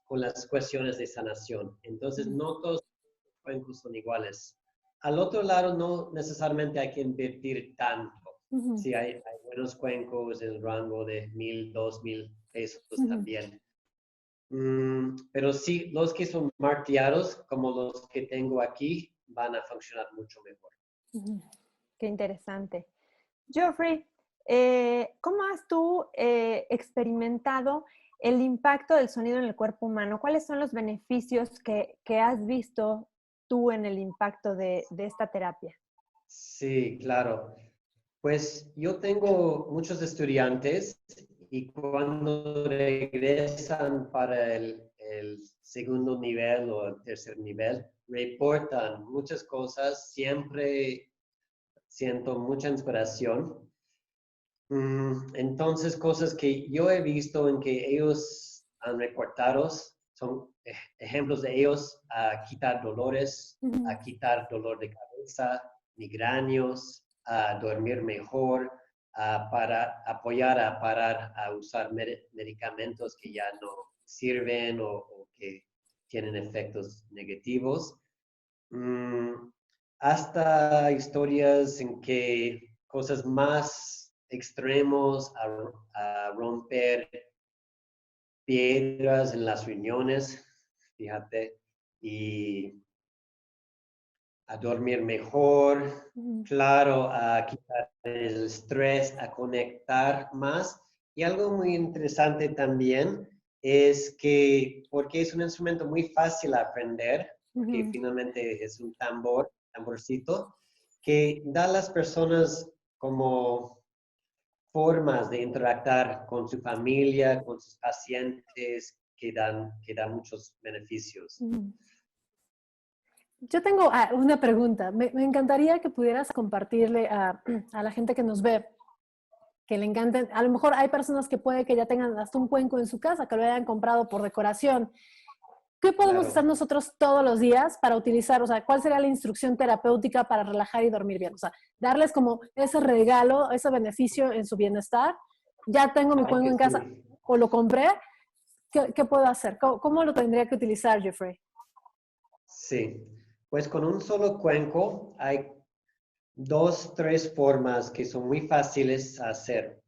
con las cuestiones de sanación. Entonces, no todos los cuencos son iguales. Al otro lado, no necesariamente hay que invertir tanto. Sí, hay buenos cuencos en el rango de 1,000, 2,000 pesos también. Pero sí, los que son marteados, como los que tengo aquí, van a funcionar mucho mejor. Qué interesante. Geoffrey, ¿cómo has tú experimentado el impacto del sonido en el cuerpo humano? ¿Cuáles son los beneficios que has visto tú en el impacto de esta terapia? Sí, claro. Pues yo tengo muchos estudiantes y cuando regresan para el segundo nivel o el tercer nivel, reportan muchas cosas, siempre siento mucha inspiración. Entonces, cosas que yo he visto en que ellos han reportado son ejemplos de ellos a quitar dolores, a quitar dolor de cabeza, migraños, a dormir mejor, para apoyar a parar a usar medicamentos que ya no sirven o que tienen efectos negativos. Hasta historias en que cosas más extremos a romper piedras en las riñones, fíjate, y a dormir mejor, claro, a quitar el estrés, a conectar más. Y algo muy interesante también es que, porque es un instrumento muy fácil de aprender, que Ujú. finalmente es un tamborcito, que da a las personas como formas de interactuar con su familia, con sus pacientes, que dan muchos beneficios. Ujú. Yo tengo una pregunta. Me encantaría que pudieras compartirle a la gente que nos ve, que le encanten. A lo mejor hay personas que puede que ya tengan hasta un cuenco en su casa, que lo hayan comprado por decoración. ¿Qué podemos hacer Claro. nosotros todos los días para utilizar? O sea, ¿cuál sería la instrucción terapéutica para relajar y dormir bien? O sea, darles como ese regalo, ese beneficio en su bienestar. Ya tengo mi Claro cuenco que en casa sí. o lo compré. ¿Qué puedo hacer? ¿Cómo lo tendría que utilizar, Jeffrey? Sí. Pues con un solo cuenco hay dos, tres formas que son muy fáciles de hacer.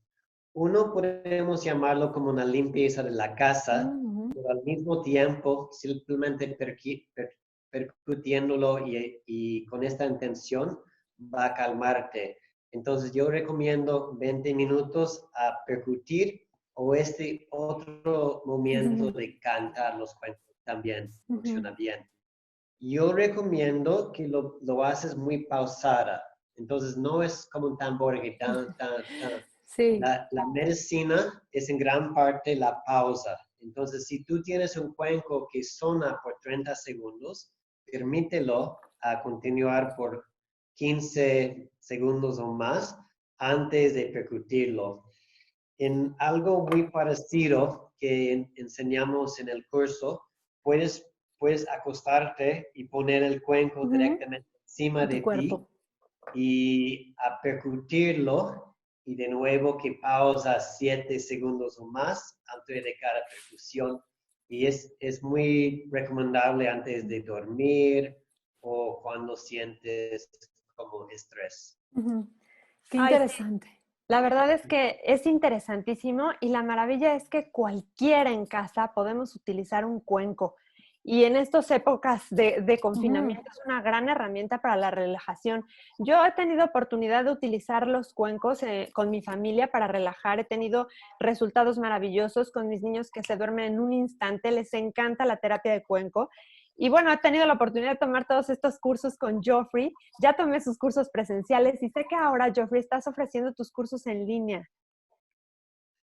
Uno podemos llamarlo como una limpieza de la casa, Ujú. pero al mismo tiempo simplemente percutiéndolo y con esta intención va a calmarte. Entonces yo recomiendo 20 minutos a percutir o este otro momento Ujú. de cantar los cuentos también Ujú. funciona bien. Yo recomiendo que lo haces muy pausada. Entonces no es como un tambor que tan, tan, tan. Sí. La medicina es en gran parte la pausa. Entonces, si tú tienes un cuenco que suena por 30 segundos, permítelo a continuar por 15 segundos o más antes de percutirlo. En algo muy parecido que enseñamos en el curso, puedes acostarte y poner el cuenco Ujú. directamente encima En tu de ti cuerpo. y a percutirlo y de nuevo que pausa 7 segundos o más antes de cada percusión. Y es muy recomendable antes de dormir o cuando sientes como estrés. Ujú. Qué Ay, sí, interesante. la verdad es que es interesantísimo y la maravilla es que cualquiera en casa podemos utilizar un cuenco. Y en estas épocas de Ujú. confinamiento es una gran herramienta para la relajación. Yo he tenido oportunidad de utilizar los cuencos con mi familia para relajar. He tenido resultados maravillosos con mis niños que se duermen en un instante. Les encanta la terapia de cuenco. Y bueno, he tenido la oportunidad de tomar todos estos cursos con Joffrey. Ya tomé sus cursos presenciales y sé que ahora, Joffrey, estás ofreciendo tus cursos en línea.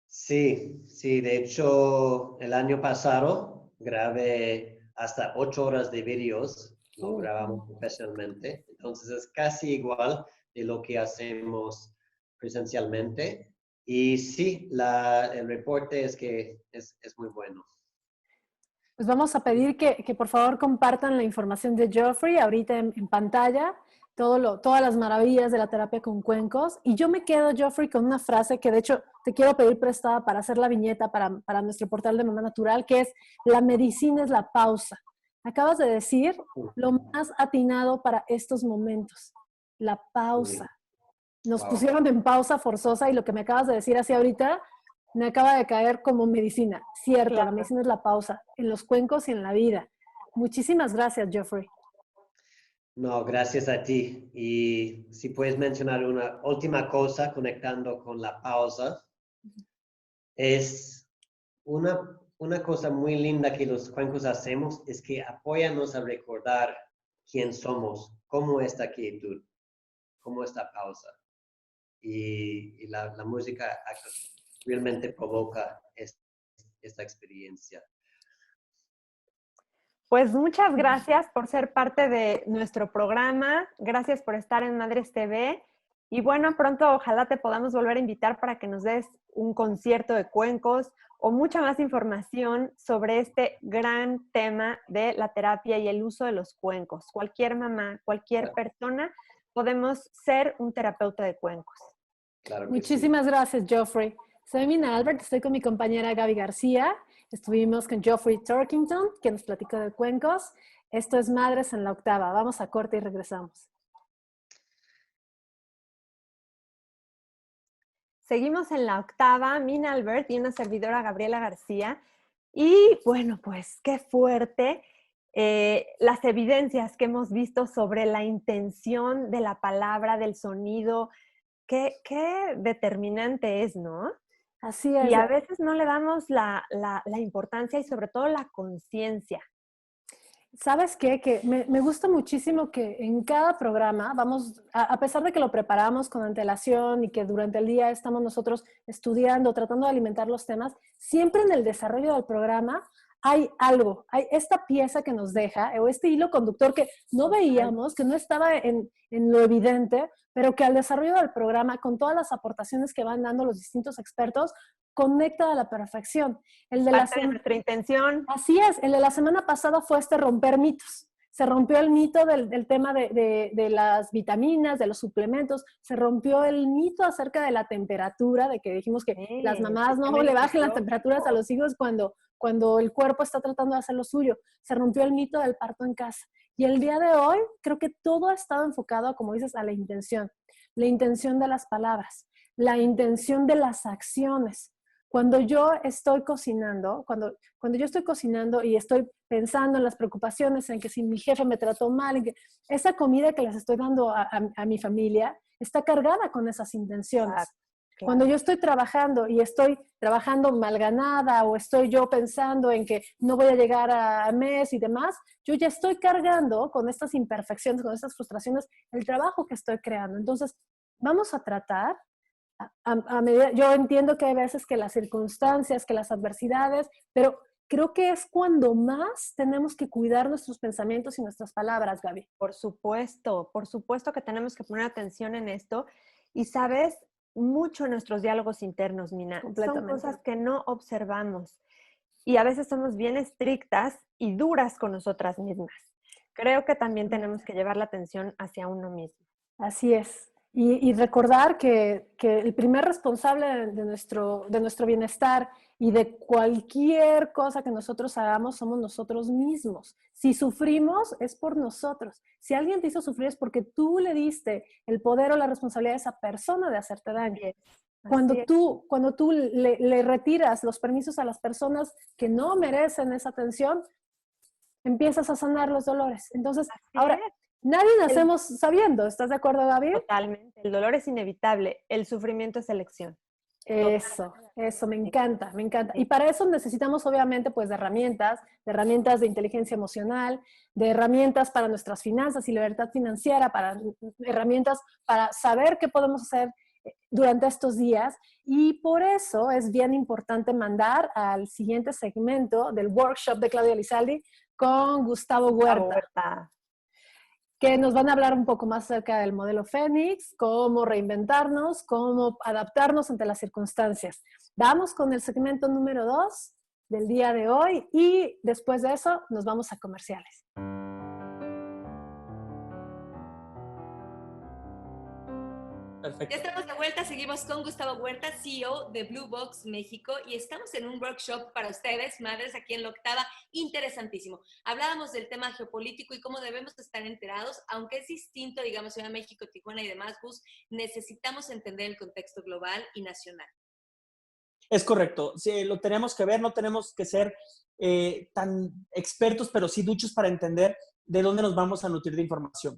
Sí, sí, de hecho, el año pasado grabé hasta 8 horas de vídeos, lo grabamos profesionalmente, entonces es casi igual de lo que hacemos presencialmente. Y sí, el reporte es que es muy bueno. Pues vamos a pedir que por favor compartan la información de Geoffrey ahorita en pantalla, todas las maravillas de la terapia con cuencos. Y yo me quedo, Geoffrey, con una frase que de hecho te quiero pedir prestada para hacer la viñeta para nuestro portal de Mamá Natural, que es: la medicina es la pausa. Acabas de decir lo más atinado para estos momentos, la pausa. Nos Wow. pusieron en pausa forzosa y lo que me acabas de decir así ahorita me acaba de caer como medicina. Cierto, la Claro. medicina es la pausa, en los cuencos y en la vida. Muchísimas gracias, Geoffrey. No, gracias a ti. Y si puedes mencionar una última cosa conectando con la pausa, es una cosa muy linda que los cuencos hacemos es que apóyanos a recordar quién somos, cómo esta quietud, cómo esta pausa. Y la música realmente provoca esta experiencia. Pues muchas gracias por ser parte de nuestro programa. Gracias por estar en Madres TV. Y bueno, pronto ojalá te podamos volver a invitar para que nos des un concierto de cuencos o mucha más información sobre este gran tema de la terapia y el uso de los cuencos. Cualquier mamá, cualquier persona, podemos ser un terapeuta de cuencos. Claro que sí. Muchísimas gracias, Geoffrey. Soy Mina Albert, estoy con mi compañera Gaby García. Estuvimos con Geoffrey Turkington, que nos platicó de cuencos. Esto es Madres en la Octava. Vamos a corte y regresamos. Seguimos en la octava, Mina Albert y una servidora Gabriela García. Y bueno, pues qué fuerte las evidencias que hemos visto sobre la intención de la palabra, del sonido, qué determinante es, ¿no? Así es. Y a veces no le damos la importancia y sobre todo la conciencia. ¿Sabes qué? Que me gusta muchísimo que en cada programa vamos, a pesar de que lo preparamos con antelación y que durante el día estamos nosotros estudiando, tratando de alimentar los temas, siempre en el desarrollo del programa hay algo, hay esta pieza que nos deja, o este hilo conductor que no veíamos, que no estaba en lo evidente, pero que al desarrollo del programa, con todas las aportaciones que van dando los distintos expertos, conecta a la perfección. El de Parte de nuestra intención. Así es, el de la semana pasada fue romper mitos. Se rompió el mito del tema de las vitaminas, de los suplementos, se rompió el mito acerca de la temperatura, de que dijimos que las mamás no le bajen las temperaturas a los hijos cuando el cuerpo está tratando de hacer lo suyo. Se rompió el mito del parto en casa. Y el día de hoy creo que todo ha estado enfocado, como dices, a la intención de las palabras, la intención de las acciones. Cuando yo estoy cocinando, cuando yo estoy cocinando y estoy pensando en las preocupaciones, en que si mi jefe me trató mal, en que esa comida que les estoy dando a mi familia está cargada con esas intenciones. Claro. Cuando yo estoy trabajando y estoy trabajando mal ganada o estoy yo pensando en que no voy a llegar a mes y demás, yo ya estoy cargando con estas imperfecciones, con estas frustraciones, el trabajo que estoy creando. Entonces, vamos a tratar yo entiendo que hay veces que las circunstancias, que las adversidades, pero creo que es cuando más tenemos que cuidar nuestros pensamientos y nuestras palabras, Gaby. Por supuesto que tenemos que poner atención en esto y sabes mucho en nuestros diálogos internos, Mina. Son cosas que no observamos y a veces somos bien estrictas y duras con nosotras mismas. Creo que también tenemos que llevar la atención hacia uno mismo. Así es. Y recordar que el primer responsable de nuestro bienestar y de cualquier cosa que nosotros hagamos somos nosotros mismos. Si sufrimos, es por nosotros. Si alguien te hizo sufrir es porque tú le diste el poder o la responsabilidad a esa persona de hacerte daño. Cuando tú le retiras los permisos a las personas que no merecen esa atención, empiezas a sanar los dolores. Entonces, ahora... Nadie nacemos sabiendo, ¿estás de acuerdo, Gaby? Totalmente. El dolor es inevitable, el sufrimiento es elección. Eso, me encanta, me encanta. Y para eso necesitamos, obviamente, pues de herramientas de inteligencia emocional, de herramientas para nuestras finanzas y libertad financiera, herramientas para saber qué podemos hacer durante estos días. Y por eso es bien importante mandar al siguiente segmento del workshop de Claudia Lizaldi con Gustavo Huerta. Que nos van a hablar un poco más acerca del modelo Fénix, cómo reinventarnos, cómo adaptarnos ante las circunstancias. Vamos con el segmento número 2 del día de hoy y después de eso nos vamos a comerciales. Perfecto. Ya estamos de vuelta, seguimos con Gustavo Huerta, CEO de Blue Box México, y estamos en un workshop para ustedes, madres, aquí en La Octava, interesantísimo. Hablábamos del tema geopolítico y cómo debemos estar enterados, aunque es distinto, digamos, Ciudad de México, Tijuana y demás, Gus, necesitamos entender el contexto global y nacional. Es correcto, sí, lo tenemos que ver, no tenemos que ser tan expertos, pero sí duchos para entender de dónde nos vamos a nutrir de información.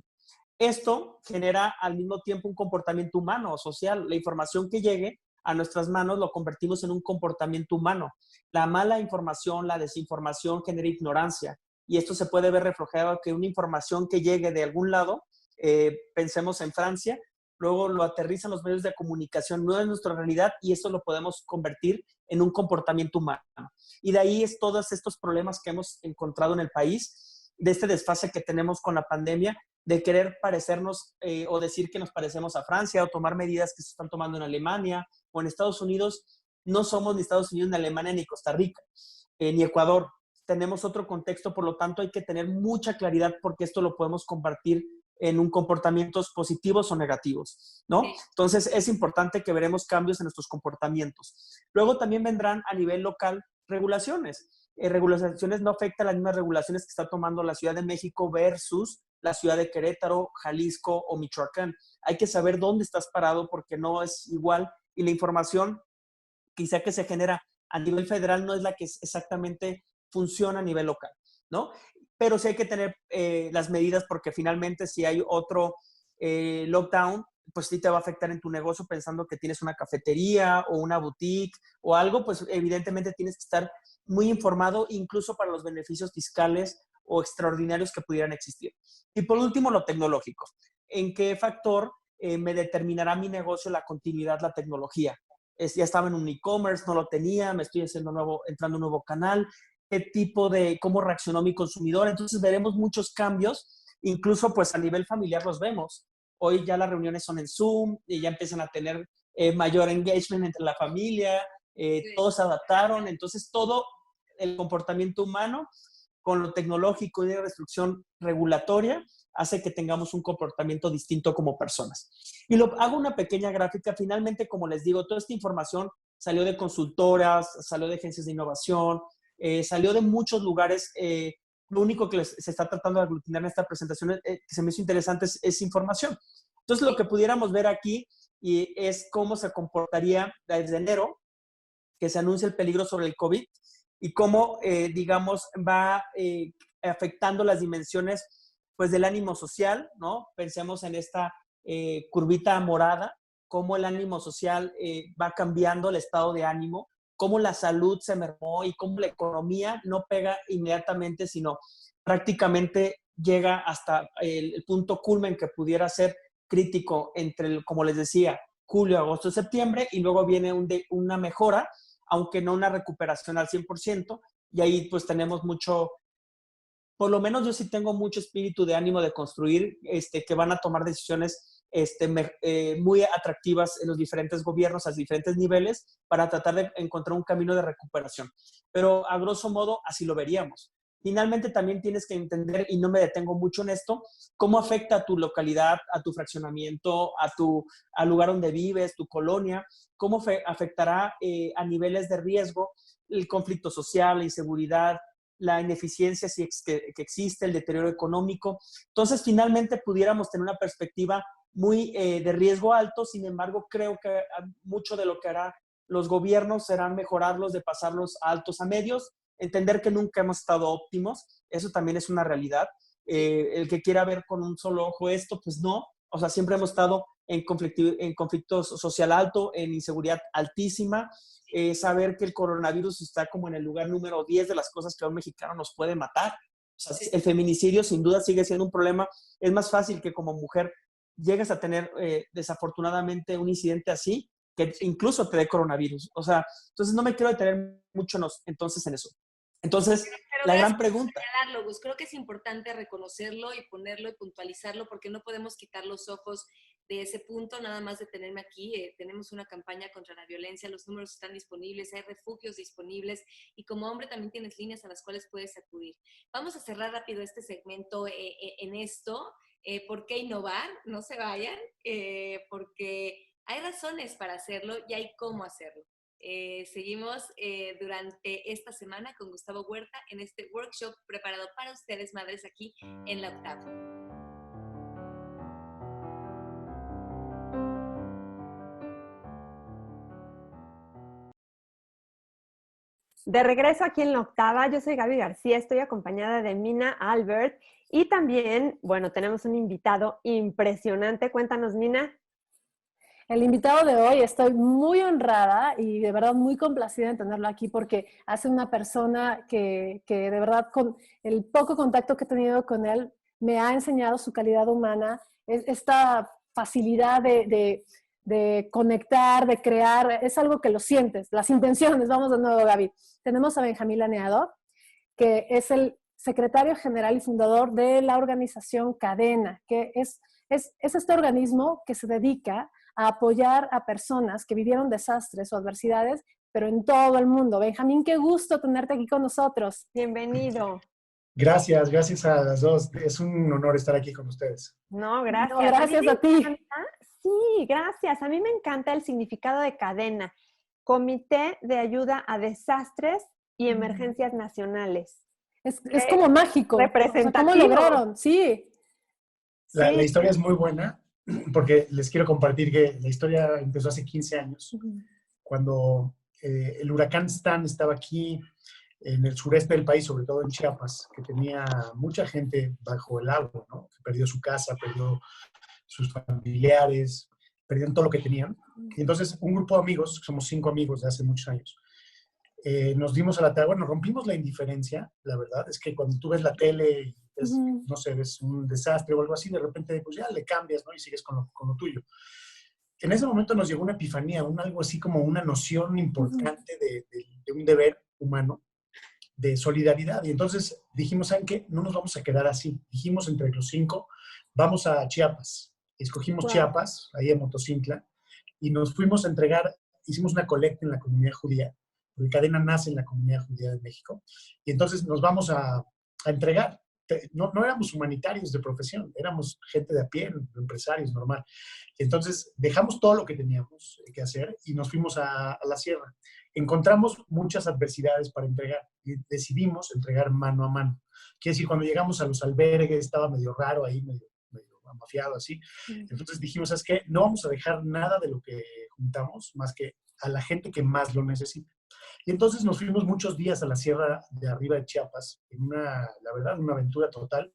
Esto genera al mismo tiempo un comportamiento humano o social. La información que llegue a nuestras manos lo convertimos en un comportamiento humano. La mala información, la desinformación genera ignorancia y esto se puede ver reflejado que una información que llegue de algún lado, pensemos en Francia, luego lo aterrizan los medios de comunicación, no es nuestra realidad y eso lo podemos convertir en un comportamiento humano. Y de ahí es todos estos problemas que hemos encontrado en el país, de este desfase que tenemos con la pandemia, de querer parecernos o decir que nos parecemos a Francia o tomar medidas que se están tomando en Alemania o en Estados Unidos. No somos ni Estados Unidos, ni Alemania, ni Costa Rica, ni Ecuador. Tenemos otro contexto, por lo tanto hay que tener mucha claridad porque esto lo podemos compartir en un comportamientos positivos o negativos, ¿no? Sí. Entonces es importante que veremos cambios en nuestros comportamientos. Luego también vendrán a nivel local regulaciones. Regulaciones no afectan las mismas regulaciones que está tomando la Ciudad de México versus la ciudad de Querétaro, Jalisco o Michoacán. Hay que saber dónde estás parado porque no es igual y la información quizá que se genera a nivel federal no es la que exactamente funciona a nivel local, ¿no? Pero sí hay que tener las medidas porque finalmente si hay otro lockdown, pues sí te va a afectar en tu negocio pensando que tienes una cafetería o una boutique o algo, pues evidentemente tienes que estar muy informado incluso para los beneficios fiscales o extraordinarios que pudieran existir. Y por último, lo tecnológico. ¿En qué factor me determinará mi negocio la continuidad, la tecnología? Ya estaba en un e-commerce, no lo tenía, me estoy entrando a un nuevo canal, qué tipo de, cómo reaccionó mi consumidor. Entonces veremos muchos cambios, incluso pues a nivel familiar los vemos. Hoy ya las reuniones son en Zoom y ya empiezan a tener mayor engagement entre la familia, todos se adaptaron, entonces todo el comportamiento humano con lo tecnológico y de restricción regulatoria hace que tengamos un comportamiento distinto como personas. Y hago una pequeña gráfica. Finalmente, como les digo, toda esta información salió de consultoras, salió de agencias de innovación, salió de muchos lugares. Lo único que se está tratando de aglutinar en esta presentación que se me hizo interesante es información. Entonces, lo que pudiéramos ver aquí es cómo se comportaría desde enero, que se anuncia el peligro sobre el COVID, y cómo, digamos, va afectando las dimensiones pues, del ánimo social, ¿no? Pensemos en esta curvita morada, cómo el ánimo social va cambiando el estado de ánimo, cómo la salud se mermó y cómo la economía no pega inmediatamente, sino prácticamente llega hasta el punto culmen que pudiera ser crítico entre, como les decía, julio, agosto, septiembre, y luego viene una mejora, aunque no una recuperación al 100%, y ahí pues tenemos mucho, por lo menos yo sí tengo mucho espíritu de ánimo de construir, que van a tomar decisiones muy atractivas en los diferentes gobiernos, a diferentes niveles, para tratar de encontrar un camino de recuperación. Pero a grosso modo así lo veríamos. Finalmente también tienes que entender, y no me detengo mucho en esto, cómo afecta a tu localidad, a tu fraccionamiento, al lugar donde vives, tu colonia, cómo afectará a niveles de riesgo el conflicto social, la inseguridad, la ineficiencia que existe, el deterioro económico. Entonces, finalmente pudiéramos tener una perspectiva muy de riesgo alto. Sin embargo, creo que mucho de lo que hará los gobiernos será mejorarlos, de pasarlos a altos a medios, entender que nunca hemos estado óptimos, eso también es una realidad. El que quiera ver con un solo ojo esto, pues no. O sea, siempre hemos estado en conflicto social alto, en inseguridad altísima. Saber que el coronavirus está como en el lugar número 10 de las cosas que a un mexicano nos puede matar. O sea, el feminicidio sin duda sigue siendo un problema. Es más fácil que como mujer llegues a tener desafortunadamente un incidente así, que incluso te dé coronavirus. O sea, entonces no me quiero detener mucho entonces en eso. Entonces, pero la gran pregunta. Gus, creo que es importante reconocerlo y ponerlo y puntualizarlo, porque no podemos quitar los ojos de ese punto, nada más de tenerme aquí. Tenemos una campaña contra la violencia, los números están disponibles, hay refugios disponibles, y como hombre también tienes líneas a las cuales puedes acudir. Vamos a cerrar rápido este segmento en esto. ¿Por qué innovar? No se vayan, porque hay razones para hacerlo y hay cómo hacerlo. Seguimos durante esta semana con Gustavo Huerta en este workshop preparado para ustedes, madres, aquí en La Octava. De regreso aquí en La Octava, yo soy Gaby García, estoy acompañada de Mina Albert y también, bueno, tenemos un invitado impresionante. Cuéntanos, Mina. El invitado de hoy, estoy muy honrada y de verdad muy complacida en tenerlo aquí, porque hace una persona que de verdad, con el poco contacto que he tenido con él, me ha enseñado su calidad humana, esta facilidad de conectar, de crear, es algo que lo sientes, las intenciones. Vamos de nuevo, Gaby. Tenemos a Benjamín Laneado, que es el secretario general y fundador de la organización Cadena, que es este organismo que se dedica a apoyar a personas que vivieron desastres o adversidades, pero en todo el mundo. Benjamín, qué gusto tenerte aquí con nosotros. Bienvenido. Gracias a las dos. Es un honor estar aquí con ustedes. No, gracias. No, gracias a ti. Sí, gracias. A mí me encanta el significado de Cadena. Comité de Ayuda a Desastres y Emergencias Nacionales. Es como mágico. Representativo. O sea, ¿cómo lograron? Sí. La historia es muy buena, porque les quiero compartir que la historia empezó hace 15 años, cuando el huracán Stan estaba aquí en el sureste del país, sobre todo en Chiapas, que tenía mucha gente bajo el agua, ¿no? Que perdió su casa, perdió sus familiares, perdían todo lo que tenían. Y entonces un grupo de amigos, somos 5 amigos de hace muchos años, nos dimos a la tarea, bueno, rompimos la indiferencia, la verdad, es que cuando tú ves la tele y ves, no sé, ves un desastre o algo así, de repente pues ya le cambias, ¿no? Y sigues con lo tuyo. En ese momento nos llegó una epifanía, algo así como una noción importante de un deber humano, de solidaridad. Y entonces dijimos, ¿saben qué? No nos vamos a quedar así. Dijimos entre los 5, vamos a Chiapas. Escogimos Chiapas, ahí en Motocintla, y nos fuimos a entregar, hicimos una colecta en la comunidad judía, porque Cadena nace en la comunidad judía de México, y entonces nos vamos a entregar. No éramos humanitarios de profesión, éramos gente de a pie, empresarios, normal. Entonces dejamos todo lo que teníamos que hacer y nos fuimos a la sierra. Encontramos muchas adversidades para entregar y decidimos entregar mano a mano. Quiere decir, cuando llegamos a los albergues, estaba medio raro ahí, medio amafiado así. Entonces dijimos, ¿sabes qué? No vamos a dejar nada de lo que juntamos más que a la gente que más lo necesita. Y entonces nos fuimos muchos días a la sierra de arriba de Chiapas, en la verdad, una aventura total.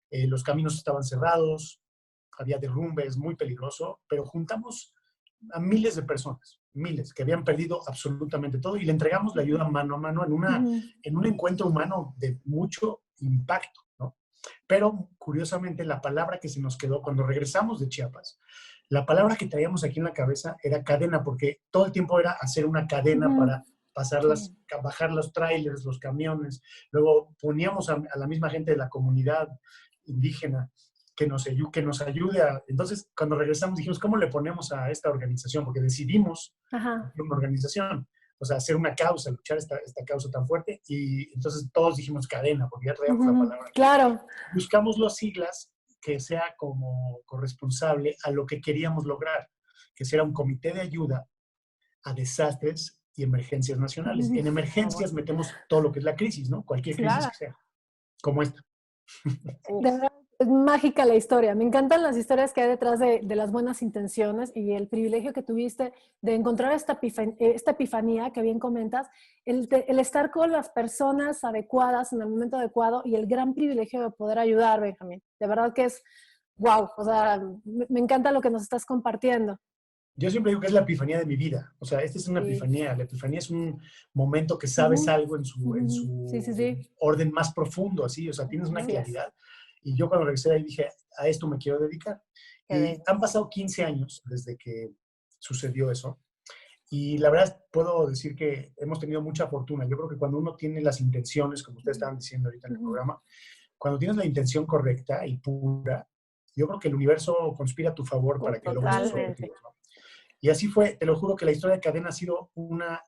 Los caminos estaban cerrados, había derrumbes, muy peligroso, pero juntamos a miles de personas, miles, que habían perdido absolutamente todo y le entregamos la ayuda mano a mano en un encuentro humano de mucho impacto, ¿no? Pero, curiosamente, la palabra que se nos quedó cuando regresamos de Chiapas, la palabra que traíamos aquí en la cabeza era cadena, porque todo el tiempo era hacer una cadena para bajar los trailers, los camiones. Luego poníamos a la misma gente de la comunidad indígena que nos ayude a... Entonces, cuando regresamos dijimos, ¿cómo le ponemos a esta organización? Porque decidimos hacer una organización, o sea, hacer una causa, luchar esta causa tan fuerte, y entonces todos dijimos cadena, porque ya traíamos la palabra. Claro. Buscamos las siglas que sea como corresponsable a lo que queríamos lograr, que sea un comité de ayuda a desastres y emergencias nacionales. En emergencias metemos todo lo que es la crisis, ¿no? Cualquier crisis que sea, como esta. De verdad, es mágica la historia. Me encantan las historias que hay detrás de las buenas intenciones y el privilegio que tuviste de encontrar esta epifanía que bien comentas, el estar con las personas adecuadas en el momento adecuado y el gran privilegio de poder ayudar, Benjamín. De verdad que es wow. O sea, me encanta lo que nos estás compartiendo. Yo siempre digo que es la epifanía de mi vida. O sea, esta es una epifanía. La epifanía es un momento que sabes algo en su orden más profundo, así. O sea, tienes una claridad. Y yo cuando regresé de ahí dije, a esto me quiero dedicar. Y han pasado 15 años desde que sucedió eso. Y la verdad puedo decir que hemos tenido mucha fortuna. Yo creo que cuando uno tiene las intenciones, como ustedes estaban diciendo ahorita en el programa, cuando tienes la intención correcta y pura, yo creo que el universo conspira a tu favor para que logres tus objetivos, ¿no? Y así fue, te lo juro que la historia de Cadena ha sido una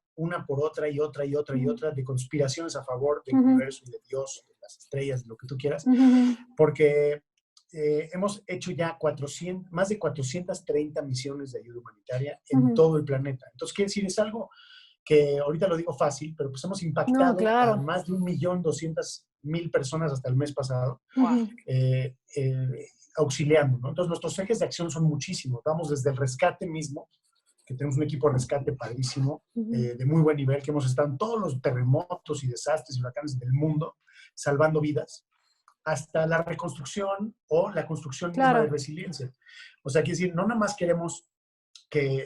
por otra y otra y otra y otra de conspiraciones a favor del universo y de Dios, de las estrellas, de lo que tú quieras, porque hemos hecho ya más de 430 misiones de ayuda humanitaria en todo el planeta. Entonces, quiere decir, es algo que ahorita lo digo fácil, pero pues hemos impactado a más de 1.200.000 personas hasta el mes pasado. Auxiliando, ¿no? Entonces, nuestros ejes de acción son muchísimos. Vamos desde el rescate mismo, que tenemos un equipo de rescate padrísimo, de muy buen nivel, que hemos estado en todos los terremotos y desastres y huracanes del mundo, salvando vidas, hasta la reconstrucción o la construcción misma de resiliencia. O sea, quiere decir, no nada más queremos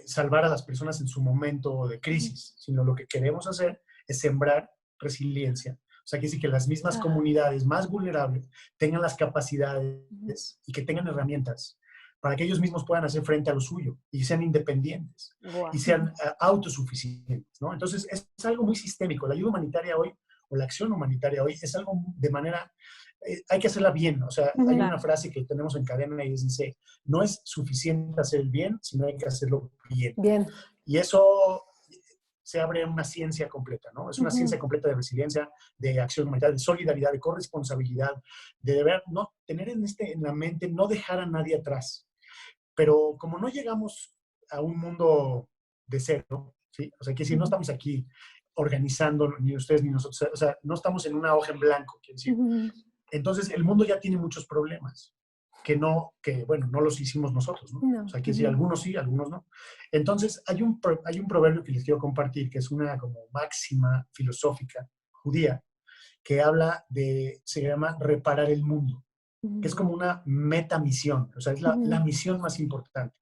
salvar a las personas en su momento de crisis, sino lo que queremos hacer es sembrar resiliencia. O sea, quiere decir que las mismas comunidades más vulnerables tengan las capacidades y que tengan herramientas para que ellos mismos puedan hacer frente a lo suyo y sean independientes y sean autosuficientes, ¿no? Entonces, es algo muy sistémico. La ayuda humanitaria hoy, o la acción humanitaria hoy, es algo de manera... hay que hacerla bien. O sea, hay una frase que tenemos en Cadena y dice, no es suficiente hacer el bien, sino hay que hacerlo bien. Y eso... se abre una ciencia completa, ¿no? Es una ciencia completa de resiliencia, de acción humanitaria, de solidaridad, de corresponsabilidad, de deber, no, tener en la mente, no dejar a nadie atrás. Pero como no llegamos a un mundo de cero, ¿sí? O sea, que si no estamos aquí organizando, ni ustedes ni nosotros, o sea, no estamos en una hoja en blanco, quiero decir. Entonces, el mundo ya tiene muchos problemas. Bueno, no los hicimos nosotros, ¿no? O sea, que sí, algunos sí, algunos no. Entonces, hay un proverbio que les quiero compartir, que es una como máxima filosófica judía, que habla se llama reparar el mundo, que es como una metamisión, o sea, es la misión más importante.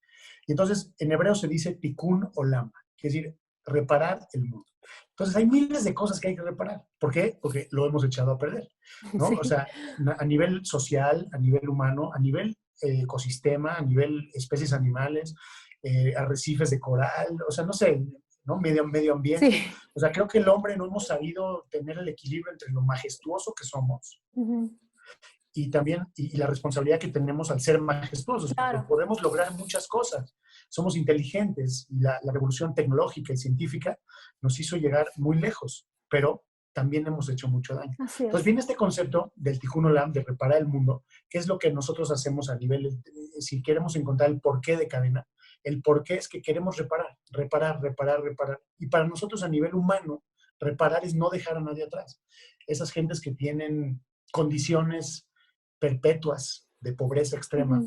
Y entonces, en hebreo se dice tikkun olam, que es decir, reparar el mundo. Entonces, hay miles de cosas que hay que reparar. ¿Por qué? Porque lo hemos echado a perder, ¿no? Sí. O sea, a nivel social, a nivel humano, a nivel ecosistema, a nivel especies animales, arrecifes de coral, o sea, no sé, ¿no? Medio ambiente. Sí. O sea, creo que el hombre no hemos sabido tener el equilibrio entre lo majestuoso que somos y también y la responsabilidad que tenemos al ser majestuosos, Claro. porque podemos lograr muchas cosas. Somos inteligentes y la revolución tecnológica y científica nos hizo llegar muy lejos, pero también hemos hecho mucho daño. Así Entonces es. viene este concepto del Tikkun Olam, de reparar el mundo, que es lo que nosotros hacemos a nivel, si queremos encontrar el porqué de cadena, el porqué es que queremos reparar. Y para nosotros a nivel humano, reparar es no dejar a nadie atrás. Esas gentes que tienen condiciones perpetuas de pobreza extrema,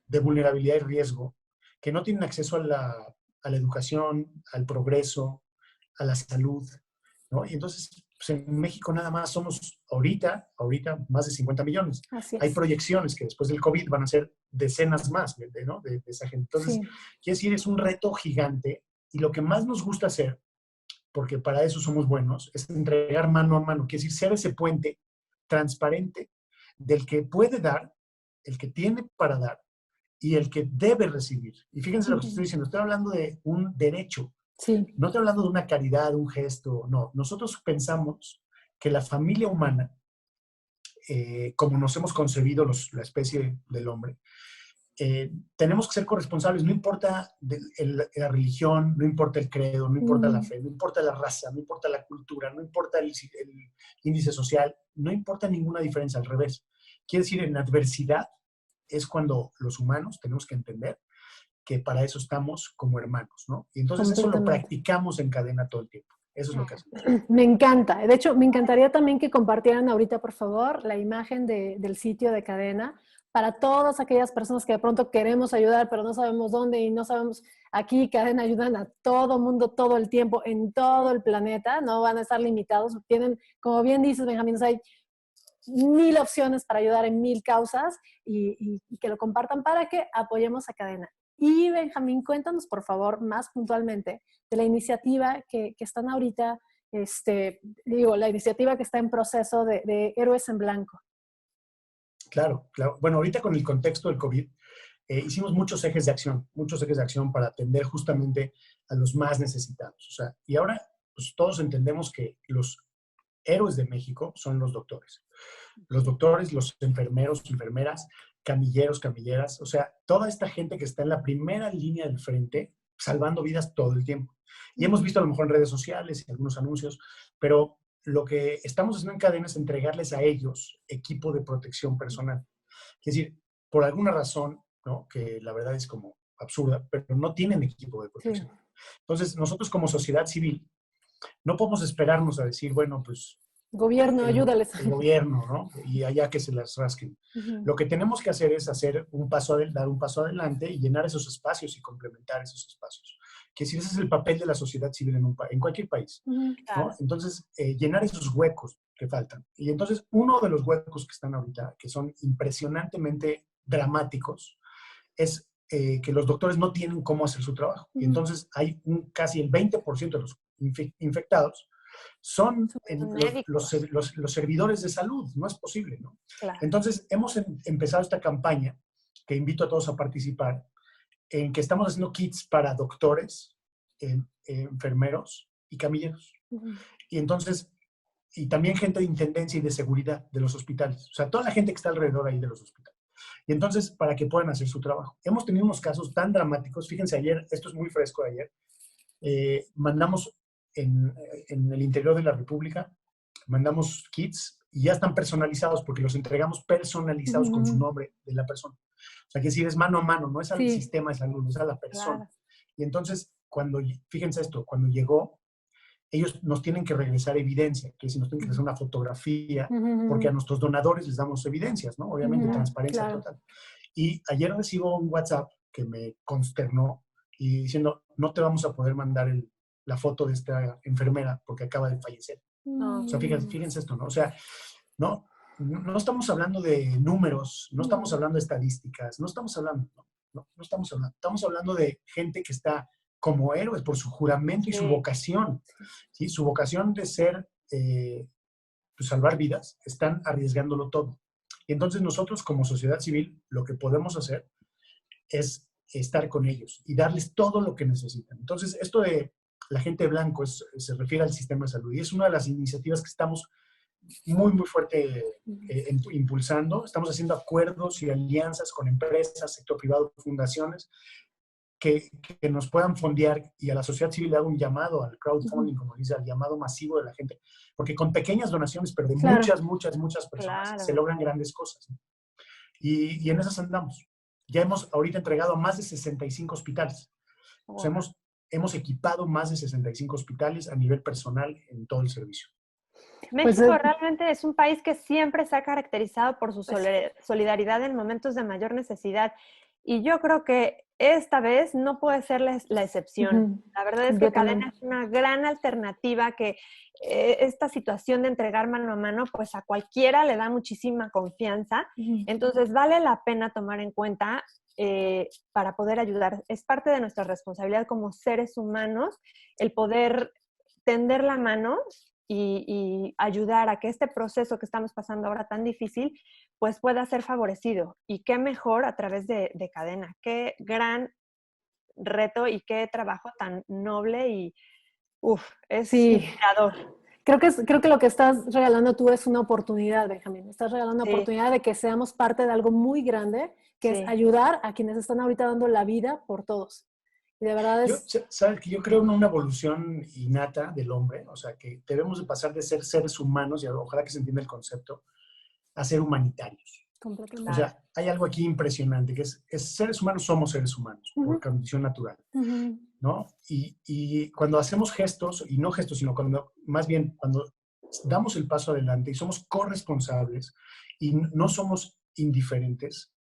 de vulnerabilidad y riesgo, que no tienen acceso a la educación, al progreso, a la salud, ¿no? Y entonces, pues en México nada más somos ahorita más de 50 millones. Así Hay es. proyecciones que después del COVID van a ser decenas más, ¿no? de esa gente. Entonces, Sí. quiere decir, es un reto gigante y lo que más nos gusta hacer, porque para eso somos buenos, es entregar mano a mano, quiere decir, ser ese puente transparente del que puede dar, el que tiene para dar y el que debe recibir. Y fíjense lo que estoy diciendo, estoy hablando de un derecho, Sí. no estoy hablando de una caridad, un gesto, no. Nosotros pensamos que la familia humana, como nos hemos concebido la especie del hombre, tenemos que ser corresponsables, no importa la religión, no importa el credo, no importa la fe, no importa la raza, no importa la cultura, no importa el índice social, no importa ninguna diferencia, al revés. Quiere decir, en adversidad es cuando los humanos tenemos que entender que para eso estamos como hermanos, ¿no? Y entonces eso lo practicamos en cadena todo el tiempo. Eso es lo que hacemos. Me encanta. De hecho, me encantaría también que compartieran ahorita, por favor, la imagen del sitio de Cadena para todas aquellas personas que de pronto queremos ayudar, pero no sabemos dónde y no sabemos. Aquí Cadena ayudan a todo mundo todo el tiempo, en todo el planeta. No van a estar limitados. Tienen, como bien dices, Benjamín, hay 1000 opciones para ayudar en 1000 causas y que lo compartan para que apoyemos a Cadena. Y Benjamín, cuéntanos por favor más puntualmente de la iniciativa que están ahorita, la iniciativa que está en proceso de Héroes en Blanco. Claro. Bueno, ahorita con el contexto del COVID, hicimos muchos ejes de acción para atender justamente a los más necesitados. O sea, y ahora pues, todos entendemos que los héroes de México son los doctores. Los doctores, los enfermeros, enfermeras, camilleros, camilleras, o sea, toda esta gente que está en la primera línea del frente, salvando vidas todo el tiempo. Y hemos visto a lo mejor en redes sociales y algunos anuncios, pero lo que estamos haciendo en Cadena es entregarles a ellos equipo de protección personal. Es decir, por alguna razón, ¿no? Que la verdad es como absurda, pero no tienen equipo de protección. Sí. Entonces, nosotros como sociedad civil, no podemos esperarnos a decir, bueno, pues gobierno, ayúdales. El gobierno, ¿no? Y allá que se las rasquen. Lo que tenemos que hacer es dar un paso adelante y llenar esos espacios y complementar esos espacios. Que si ese es el papel de la sociedad civil en cualquier país, Claro. ¿no? Entonces, llenar esos huecos que faltan. Y entonces, uno de los huecos que están ahorita, que son impresionantemente dramáticos, es que los doctores no tienen cómo hacer su trabajo. Y entonces hay casi el 20% de los infectados son los servidores de salud. No es posible, ¿no? Claro. Entonces, hemos empezado esta campaña que invito a todos a participar, en que estamos haciendo kits para doctores, enfermeros y camilleros. Y entonces, y también gente de intendencia y de seguridad de los hospitales. O sea, toda la gente que está alrededor ahí de los hospitales. Y entonces, para que puedan hacer su trabajo. Hemos tenido unos casos tan dramáticos. Fíjense, ayer, esto es muy fresco de ayer, mandamos en el interior de la República, mandamos kits y ya están personalizados porque los entregamos personalizados con su nombre de la persona. O sea, que si es mano a mano, no es al sistema de salud, es a la persona. Claro. Y entonces, fíjense esto, cuando llegó, ellos nos tienen que regresar evidencia, que si nos tienen que hacer una fotografía, porque a nuestros donadores les damos evidencias, ¿no? Obviamente, transparencia total. Y ayer recibo un WhatsApp que me consternó y diciendo, no te vamos a poder mandar la foto de esta enfermera porque acaba de fallecer. O sea, fíjense esto, ¿no? O sea, no estamos hablando de números, no estamos hablando de estadísticas, no estamos hablando, ¿no? No, no estamos hablando de gente que está como héroes por su juramento y su vocación. ¿Sí? Su vocación de ser, pues salvar vidas, están arriesgándolo todo. Y entonces nosotros como sociedad civil lo que podemos hacer es estar con ellos y darles todo lo que necesitan. Entonces, esto de la gente blanco se refiere al sistema de salud y es una de las iniciativas que estamos muy, muy fuerte impulsando. Estamos haciendo acuerdos y alianzas con empresas, sector privado, fundaciones, que nos puedan fondear, y a la sociedad civil le hago un llamado al crowdfunding, como dice, al llamado masivo de la gente, porque con pequeñas donaciones, pero de muchas personas, se logran grandes cosas. Y en esas andamos. Ya hemos ahorita entregado a más de 65 hospitales. O sea, hemos equipado más de 65 hospitales a nivel personal en todo el servicio. México realmente es un país que siempre se ha caracterizado por su solidaridad en momentos de mayor necesidad. Y yo creo que esta vez no puede ser la excepción. La verdad es que Cadena es una gran alternativa que esta situación de entregar mano a mano, pues a cualquiera le da muchísima confianza. Entonces vale la pena tomar en cuenta para poder ayudar. Es parte de nuestra responsabilidad como seres humanos el poder tender la mano y ayudar a que este proceso que estamos pasando ahora tan difícil, pues pueda ser favorecido. Y qué mejor a través de Cadena. Qué gran reto y qué trabajo tan noble y es inspirador. Creo que lo que estás regalando tú es una oportunidad, Benjamín. Estás regalando una oportunidad de que seamos parte de algo muy grande, que es ayudar a quienes están ahorita dando la vida por todos. Y de verdad ¿Sabes que yo creo en una evolución innata del hombre? O sea, que debemos de pasar de ser seres humanos, y ojalá que se entienda el concepto, a ser humanitarios. O sea, hay algo aquí impresionante, que es seres humanos, somos seres humanos, por condición natural, ¿no? Y cuando hacemos gestos, y no gestos, sino más bien cuando damos el paso adelante y somos corresponsables y no somos indiferentes,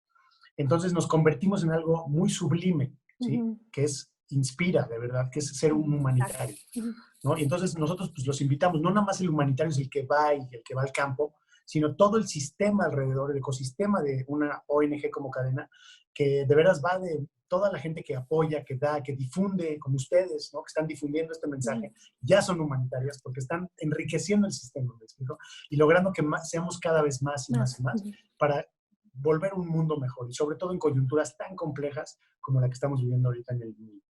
entonces nos convertimos en algo muy sublime, ¿sí? Que inspira, de verdad, que es ser un humanitario, ¿no? Y entonces nosotros pues los invitamos, no nada más el humanitario es el que va y el que va al campo, sino todo el sistema alrededor, el ecosistema de una ONG como Cadena, que de veras va de toda la gente que apoya, que da, que difunde, como ustedes, ¿no? Que están difundiendo este mensaje, ya son humanitarias porque están enriqueciendo el sistema, ¿me explico? Y logrando que seamos cada vez más y más y más para volver un mundo mejor, y sobre todo en coyunturas tan complejas como la que estamos viviendo ahorita en el mundo.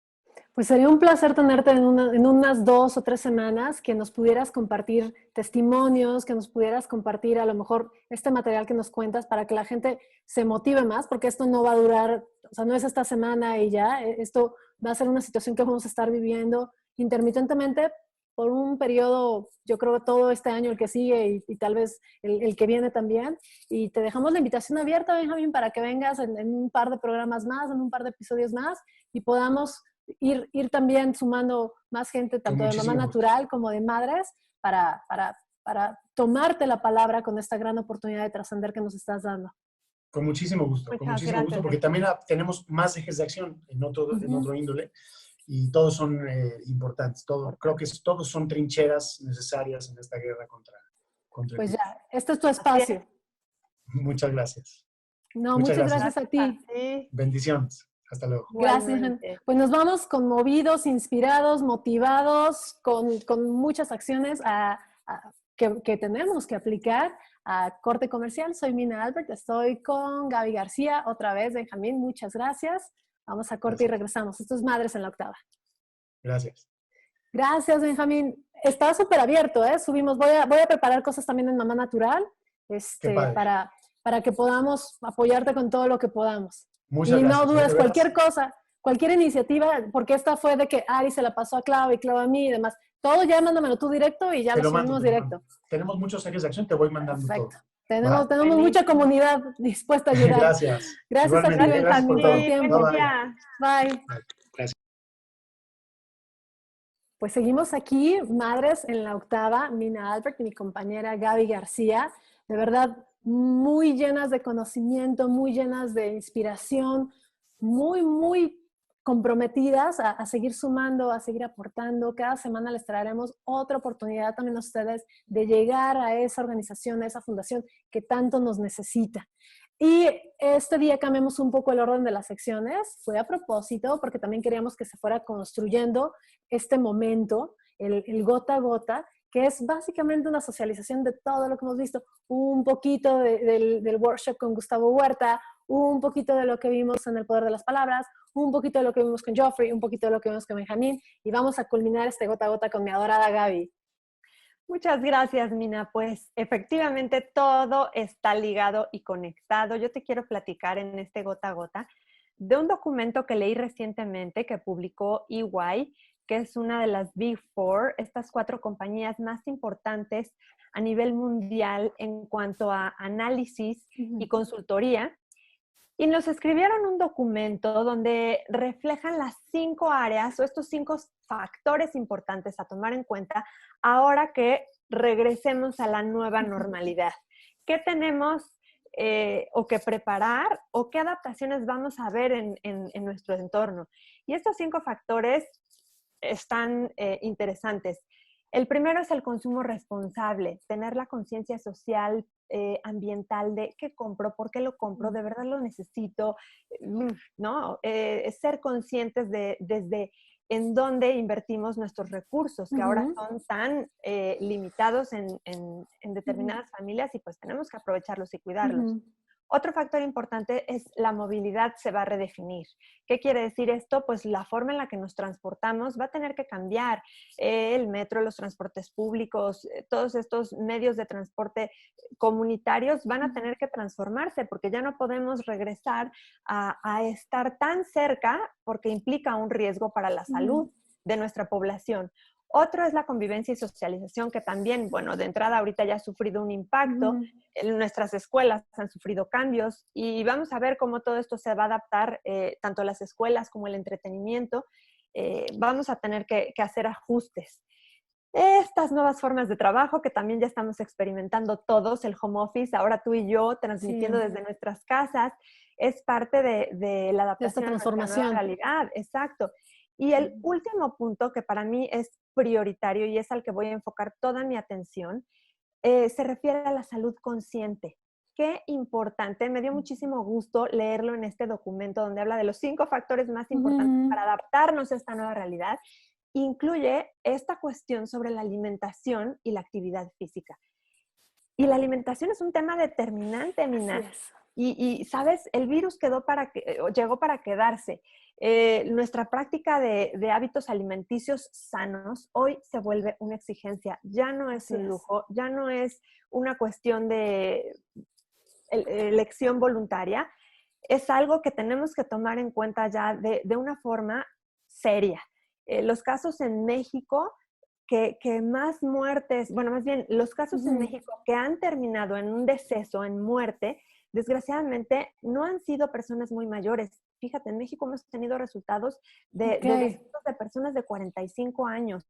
Pues sería un placer tenerte en unas 2 o 3 semanas, que nos pudieras compartir testimonios, que nos pudieras compartir a lo mejor este material que nos cuentas para que la gente se motive más, porque esto no va a durar, o sea, no es esta semana y ya, esto va a ser una situación que vamos a estar viviendo intermitentemente por un periodo, yo creo que todo este año, el que sigue y tal vez el que viene también. Y te dejamos la invitación abierta, Benjamín, para que vengas en un par de programas más, en un par de episodios más, y podamos ir también sumando más gente, tanto de Mamá Natural como de madres, para tomarte la palabra con esta gran oportunidad de trascender que nos estás dando. Con muchísimo gusto, porque también tenemos más ejes de acción en otro índole, y todos son importantes. Creo que todos son trincheras necesarias en esta guerra contra pues ya, este es tu espacio. Muchas gracias. No, muchas gracias a ti. Bendiciones. Hasta luego. Gracias. Pues nos vamos conmovidos, inspirados, motivados, con muchas acciones que tenemos que aplicar a corte comercial. Soy Mina Albert, estoy con Gaby García. Otra vez, Benjamín, muchas gracias. Vamos a corte y regresamos. Esto es Madres en la Octava. Gracias. Gracias, Benjamín. Está súper abierto, ¿eh? Voy a preparar cosas también en Mamá Natural, para que podamos apoyarte con todo lo que podamos. Muchas gracias. Y no dudes, cualquier cosa, cualquier iniciativa, porque esta fue de que Ari se la pasó a Clau y Clau a mí y demás. Todo ya mándamelo tú directo y ya lo subimos directo. Tenemos muchos ejes de acción, te voy mandando todo. Tenemos mucha comunidad dispuesta a ayudar. Gracias. Gracias a ti, Benjamín, por todo el tiempo. Bye. Gracias. Pues seguimos aquí, Madres en la Octava, Mina Albert y mi compañera Gaby García. De verdad, muy llenas de conocimiento, muy llenas de inspiración, muy, muy comprometidas a seguir sumando, a seguir aportando. Cada semana les traeremos otra oportunidad también a ustedes de llegar a esa organización, a esa fundación que tanto nos necesita. Y este día cambiamos un poco el orden de las secciones, fue a propósito, porque también queríamos que se fuera construyendo este momento, el gota a gota, que es básicamente una socialización de todo lo que hemos visto, un poquito del workshop con Gustavo Huerta, un poquito de lo que vimos en El Poder de las Palabras, un poquito de lo que vimos con Joffrey, un poquito de lo que vimos con Benjamín, y vamos a culminar este gota a gota con mi adorada Gaby. Muchas gracias, Mina. Pues efectivamente todo está ligado y conectado. Yo te quiero platicar en este gota a gota de un documento que leí recientemente que publicó EY, que es una de las Big Four, estas 4 compañías más importantes a nivel mundial en cuanto a análisis y consultoría. Y nos escribieron un documento donde reflejan las 5 áreas o estos 5 factores importantes a tomar en cuenta ahora que regresemos a la nueva normalidad. ¿Qué tenemos o que preparar o qué adaptaciones vamos a ver en nuestro entorno? Y estos 5 factores están interesantes. El primero es el consumo responsable, tener la conciencia social, ambiental de qué compro, por qué lo compro, de verdad lo necesito, ¿no? Ser conscientes de desde en dónde invertimos nuestros recursos, que ahora son tan limitados en determinadas familias y pues tenemos que aprovecharlos y cuidarlos. Otro factor importante es la movilidad se va a redefinir. ¿Qué quiere decir esto? Pues la forma en la que nos transportamos va a tener que cambiar. El metro, los transportes públicos, todos estos medios de transporte comunitarios van a tener que transformarse porque ya no podemos regresar a estar tan cerca porque implica un riesgo para la salud de nuestra población. Otro es la convivencia y socialización, que también, bueno, de entrada ahorita ya ha sufrido un impacto. En nuestras escuelas han sufrido cambios y vamos a ver cómo todo esto se va a adaptar, tanto las escuelas como el entretenimiento. Vamos a tener que hacer ajustes. Estas nuevas formas de trabajo que también ya estamos experimentando todos, el home office, ahora tú y yo transmitiendo desde nuestras casas, es parte de la adaptación a nuestra nueva realidad. Exacto. Y el último punto que para mí es prioritario y es al que voy a enfocar toda mi atención, se refiere a la salud consciente. Qué importante, me dio muchísimo gusto leerlo en este documento donde habla de los 5 factores más importantes para adaptarnos a esta nueva realidad. Incluye esta cuestión sobre la alimentación y la actividad física. Y la alimentación es un tema determinante, Mina. Y, ¿sabes? El virus llegó para quedarse. Nuestra práctica de hábitos alimenticios sanos hoy se vuelve una exigencia. Ya no es un lujo, ya no es una cuestión de elección voluntaria. Es algo que tenemos que tomar en cuenta ya de una forma seria. Los casos en México que más muertes, bueno, más bien los casos en México que han terminado en un deceso, en muerte, desgraciadamente no han sido personas muy mayores. Fíjate, en México hemos tenido resultados de decesos de personas de 45 años.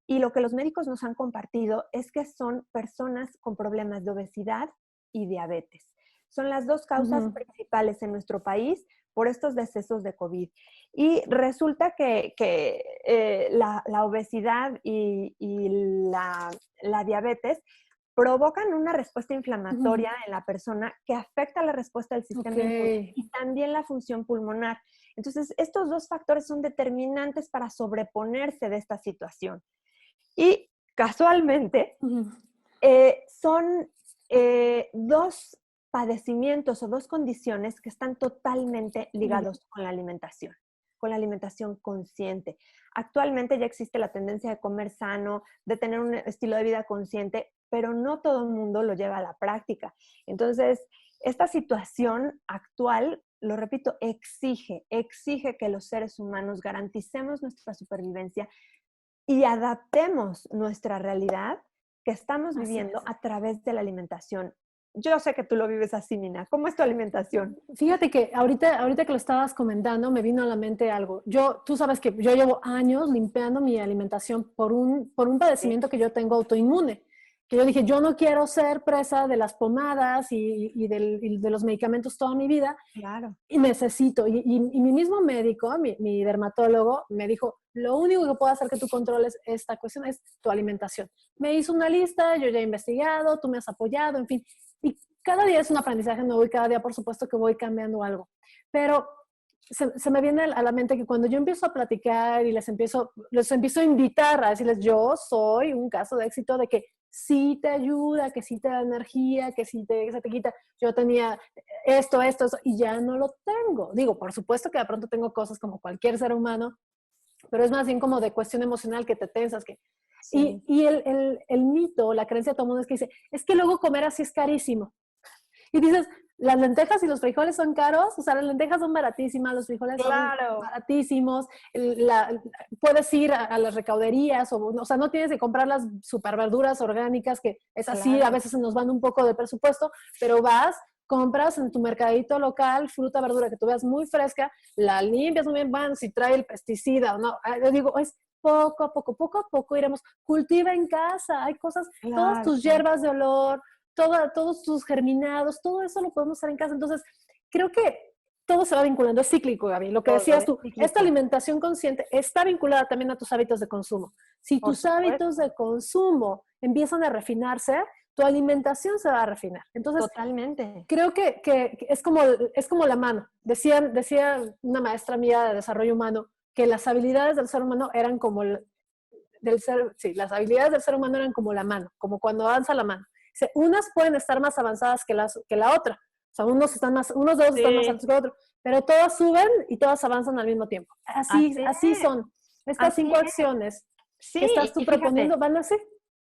Y lo que los médicos nos han compartido es que son personas con problemas de obesidad y diabetes. Son las 2 causas principales en nuestro país por estos decesos de COVID. Y resulta que la obesidad y la diabetes provocan una respuesta inflamatoria en la persona que afecta la respuesta del sistema inmune y también la función pulmonar. Entonces, estos 2 factores son determinantes para sobreponerse de esta situación. Y casualmente, son 2 padecimientos o 2 condiciones que están totalmente ligados con la alimentación consciente. Actualmente ya existe la tendencia de comer sano, de tener un estilo de vida consciente, pero no todo el mundo lo lleva a la práctica. Entonces, esta situación actual, lo repito, exige que los seres humanos garanticemos nuestra supervivencia y adaptemos nuestra realidad que estamos viviendo a través de la alimentación. Yo sé que tú lo vives así, Mina. ¿Cómo es tu alimentación? Fíjate que ahorita que lo estabas comentando, me vino a la mente algo. Tú sabes que yo llevo años limpiando mi alimentación por un padecimiento que yo tengo autoinmune. Que yo dije, yo no quiero ser presa de las pomadas y de los medicamentos toda mi vida. Claro. Y necesito. Y mi mismo médico, mi dermatólogo, me dijo, lo único que puedo hacer que tú controles esta cuestión es tu alimentación. Me hizo una lista, yo ya he investigado, tú me has apoyado, en fin. Y cada día es un aprendizaje nuevo y cada día, por supuesto, que voy cambiando algo. Pero se me viene a la mente que cuando yo empiezo a platicar y les empiezo a invitar a decirles, yo soy un caso de éxito de que sí te ayuda, que sí te da energía, que sí se te quita. Yo tenía esto, y ya no lo tengo. Digo, por supuesto que de pronto tengo cosas como cualquier ser humano, pero es más bien como de cuestión emocional que te tensas. Sí. Y el mito, la creencia de todo el mundo es que dice, es que luego comer así es carísimo. Y dices, las lentejas y los frijoles son caros, o sea, las lentejas son baratísimas, los frijoles son baratísimos, puedes ir a las recauderías, o sea, no tienes que comprar las super verduras orgánicas, que es así, a veces se nos van un poco de presupuesto, pero vas, compras en tu mercadito local fruta, verdura que tú veas muy fresca, la limpias muy bien, si trae el pesticida o no, yo digo, es poco a poco iremos, cultiva en casa, hay cosas, todas tus hierbas de olor, todos tus germinados, todo eso lo podemos hacer en casa. Entonces, creo que todo se va vinculando, es cíclico, Gaby. Lo que decías tú, esta alimentación consciente está vinculada también a tus hábitos de consumo. Si tus hábitos de consumo empiezan a refinarse, tu alimentación se va a refinar. Entonces, totalmente. Creo que es como la mano. Decía una maestra mía de desarrollo humano que las habilidades del ser humano eran como las habilidades del ser humano eran como la mano, como cuando avanza la mano. Unas pueden estar más avanzadas que la otra. O sea, unos dedos están más altos que otros, pero todas suben y todas avanzan al mismo tiempo. Así son. Estas 5 acciones que estás tú proponiendo van así.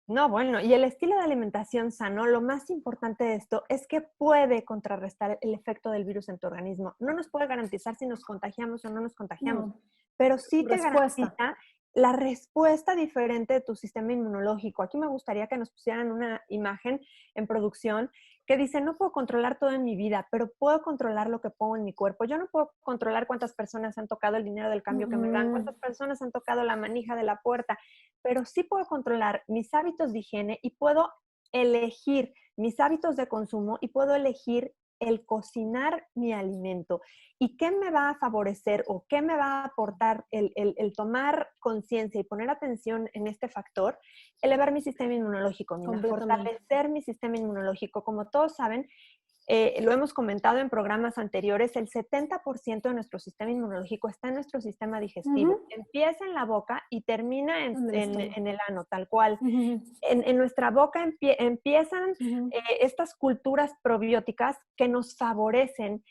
No, bueno, y el estilo de alimentación sano, lo más importante de esto es que puede contrarrestar el efecto del virus en tu organismo. No nos puede garantizar si nos contagiamos o no nos contagiamos, pero sí te garantiza la respuesta diferente de tu sistema inmunológico. Aquí me gustaría que nos pusieran una imagen en producción que dice, no puedo controlar todo en mi vida, pero puedo controlar lo que pongo en mi cuerpo. Yo no puedo controlar cuántas personas han tocado el dinero del cambio que me dan, cuántas personas han tocado la manija de la puerta, pero sí puedo controlar mis hábitos de higiene y puedo elegir mis hábitos de consumo y puedo elegir el cocinar mi alimento. ¿Y qué me va a favorecer o qué me va a aportar el tomar conciencia y poner atención en este factor? Elevar mi sistema inmunológico, fortalecer mi sistema inmunológico. Como todos saben, lo hemos comentado en programas anteriores, el 70% de nuestro sistema inmunológico está en nuestro sistema digestivo. Empieza en la boca y termina en el ano, tal cual. En nuestra boca empiezan estas culturas probióticas que nos favorecen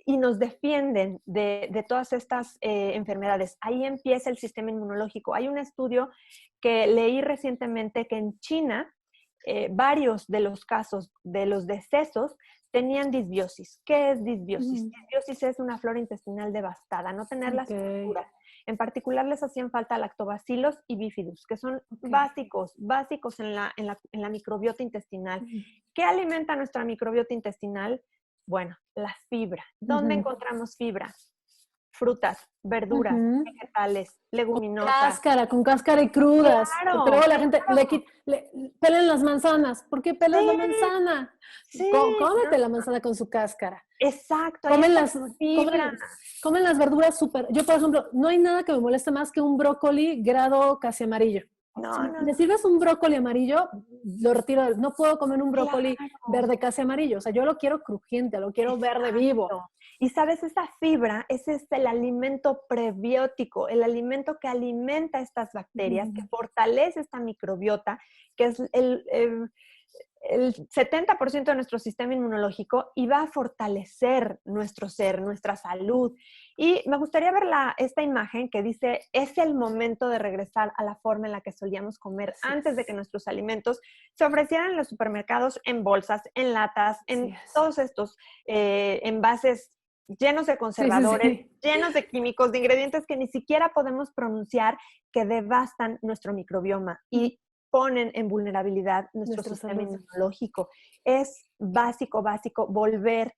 y nos defienden de todas estas enfermedades. Ahí empieza el sistema inmunológico. Hay un estudio que leí recientemente que en China varios de los casos de los decesos tenían disbiosis. ¿Qué es disbiosis? Disbiosis es una flora intestinal devastada, no tener las estructuras. En particular les hacían falta lactobacilos y bifidus, que son básicos en la microbiota intestinal. ¿Qué alimenta nuestra microbiota intestinal? Bueno, la fibra. ¿Dónde encontramos fibra? Frutas, verduras, vegetales, leguminosas. Con cáscara y crudas. Claro, porque luego la gente pelan las manzanas. ¿Por qué pelas la manzana? Sí, Cómete la manzana con su cáscara. Exacto. Comen las verduras súper. Yo, por ejemplo, no hay nada que me moleste más que un brócoli grado casi amarillo. Si me sirves un brócoli amarillo, lo retiro. No puedo comer un brócoli verde casi amarillo. O sea, yo lo quiero crujiente, lo quiero verde vivo. Y sabes, esa fibra es el alimento prebiótico, el alimento que alimenta estas bacterias, que fortalece esta microbiota, que es el 70% de nuestro sistema inmunológico y va a fortalecer nuestro ser, nuestra salud. Y me gustaría ver esta imagen que dice, es el momento de regresar a la forma en la que solíamos comer antes de que nuestros alimentos se ofrecieran en los supermercados en bolsas, en latas, en todos estos envases llenos de conservadores, llenos de químicos, de ingredientes que ni siquiera podemos pronunciar, que devastan nuestro microbioma y ponen en vulnerabilidad nuestro sistema inmunológico. Es básico volver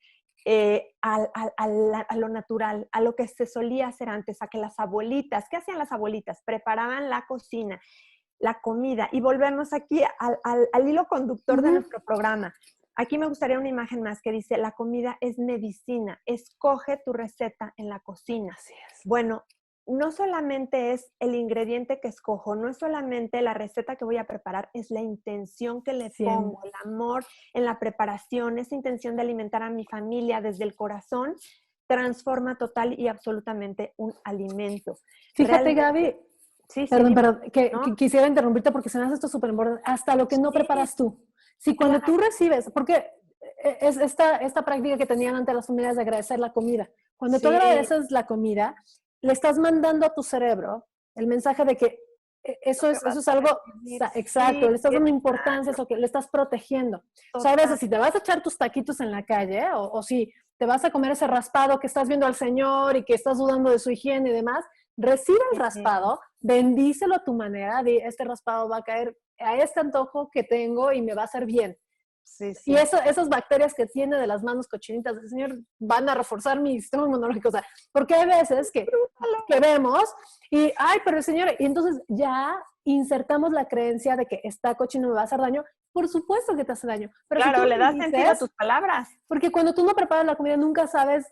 a lo natural, a lo que se solía hacer antes, a que las abuelitas, ¿qué hacían las abuelitas? Preparaban la cocina, la comida, y volvemos aquí al hilo conductor de nuestro programa. Aquí me gustaría una imagen más que dice, la comida es medicina, escoge tu receta en la cocina. Así es. Bueno, no solamente es el ingrediente que escojo, no es solamente la receta que voy a preparar, es la intención que le pongo, el amor en la preparación, esa intención de alimentar a mi familia desde el corazón, transforma total y absolutamente un alimento. Fíjate, Gaby, sí, perdón, que ¿no? quisiera interrumpirte porque se me hace esto súper importante, hasta lo que no preparas tú. Si cuando tú recibes, porque es esta práctica que tenían antes las familias de agradecer la comida, cuando tú agradeces la comida, le estás mandando a tu cerebro el mensaje de que eso es algo exacto, le estás dando importancia, eso que le estás protegiendo. O sea, a veces si te vas a echar tus taquitos en la calle o si te vas a comer ese raspado que estás viendo al Señor y que estás dudando de su higiene y demás, recibe el raspado, bendícelo a tu manera, este raspado va a caer a este antojo que tengo y me va a hacer bien. Y esas bacterias que tiene de las manos cochinitas del Señor van a reforzar mi sistema inmunológico. O sea, porque hay veces que vemos y, ay, pero el Señor, y entonces ya insertamos la creencia de que está cochino me va a hacer daño. Por supuesto que te hace daño. Pero claro, si le das sentido a tus palabras. Porque cuando tú no preparas la comida, nunca sabes,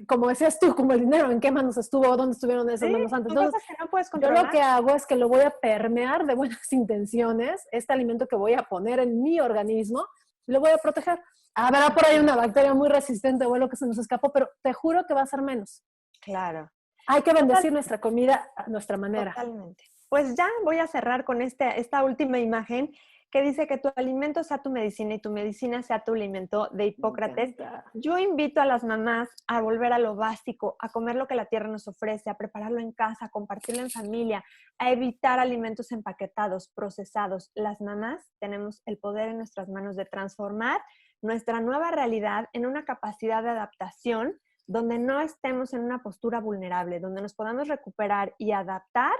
como decías tú, como el dinero, en qué manos estuvo, dónde estuvieron esas manos antes. Entonces, cosas que no puedes controlar. Yo lo que hago es que lo voy a permear de buenas intenciones, este alimento que voy a poner en mi organismo, lo voy a proteger. Habrá por ahí una bacteria muy resistente o algo que se nos escapó, pero te juro que va a ser menos. Claro. Hay que bendecir nuestra comida a nuestra manera. Totalmente. Pues ya voy a cerrar con esta última imagen que dice que tu alimento sea tu medicina y tu medicina sea tu alimento, de Hipócrates. Yo invito a las mamás a volver a lo básico, a comer lo que la tierra nos ofrece, a prepararlo en casa, a compartirlo en familia, a evitar alimentos empaquetados, procesados. Las mamás tenemos el poder en nuestras manos de transformar nuestra nueva realidad en una capacidad de adaptación donde no estemos en una postura vulnerable, donde nos podamos recuperar y adaptar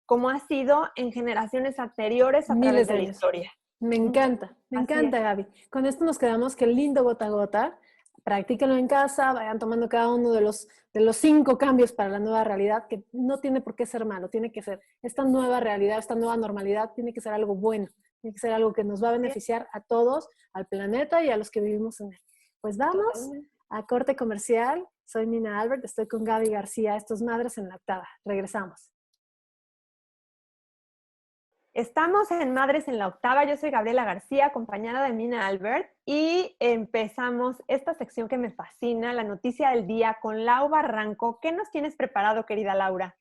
como ha sido en generaciones anteriores a través de la historia. Me encanta, Gaby. Con esto nos quedamos, que lindo gota a gota. Practíquenlo en casa, vayan tomando cada uno de los 5 cambios para la nueva realidad, que no tiene por qué ser malo, tiene que ser esta nueva realidad, esta nueva normalidad, tiene que ser algo bueno, tiene que ser algo que nos va a beneficiar a todos, al planeta y a los que vivimos en él. Pues vamos a corte comercial. Soy Mina Albert, estoy con Gaby García, estos Madres en la Octava. Regresamos. Estamos en Madres en la Octava. Yo soy Gabriela García, acompañada de Mina Albert, y empezamos esta sección que me fascina, la noticia del día, con Lau Barranco. ¿Qué nos tienes preparado, querida Laura?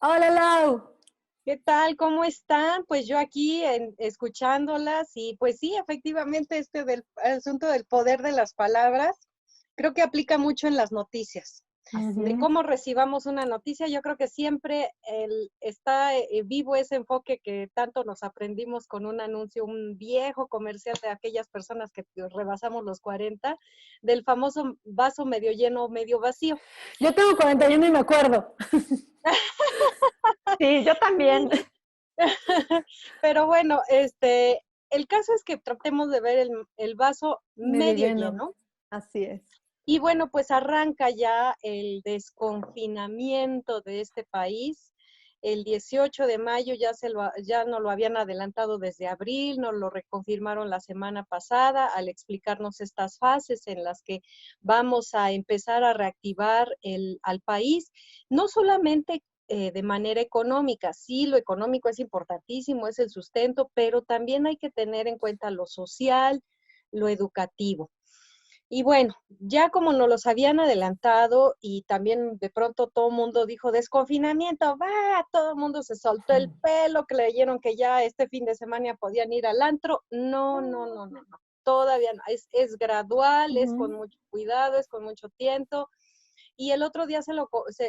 Hola, Lau. ¿Qué tal? ¿Cómo están? Pues yo aquí escuchándolas y pues sí, efectivamente del asunto del poder de las palabras, creo que aplica mucho en las noticias. De cómo recibamos una noticia, yo creo que siempre está vivo ese enfoque que tanto nos aprendimos con un anuncio, un viejo comercial de aquellas personas que rebasamos los 40, del famoso vaso medio lleno, medio vacío. Yo tengo 41 y me acuerdo. Sí, yo también. Pero bueno, el caso es que tratemos de ver el vaso medio lleno. Así es. Y bueno, pues arranca ya el desconfinamiento de este país. El 18 de mayo ya nos lo habían adelantado desde abril, nos lo reconfirmaron la semana pasada al explicarnos estas fases en las que vamos a empezar a reactivar al país, no solamente de manera económica. Sí, lo económico es importantísimo, es el sustento, pero también hay que tener en cuenta lo social, lo educativo. Y bueno, ya como nos los habían adelantado y también de pronto todo el mundo dijo desconfinamiento, todo el mundo se soltó el pelo, creyeron que ya este fin de semana podían ir al antro. No, todavía no, es gradual, es con mucho cuidado, es con mucho tiento. Y el otro día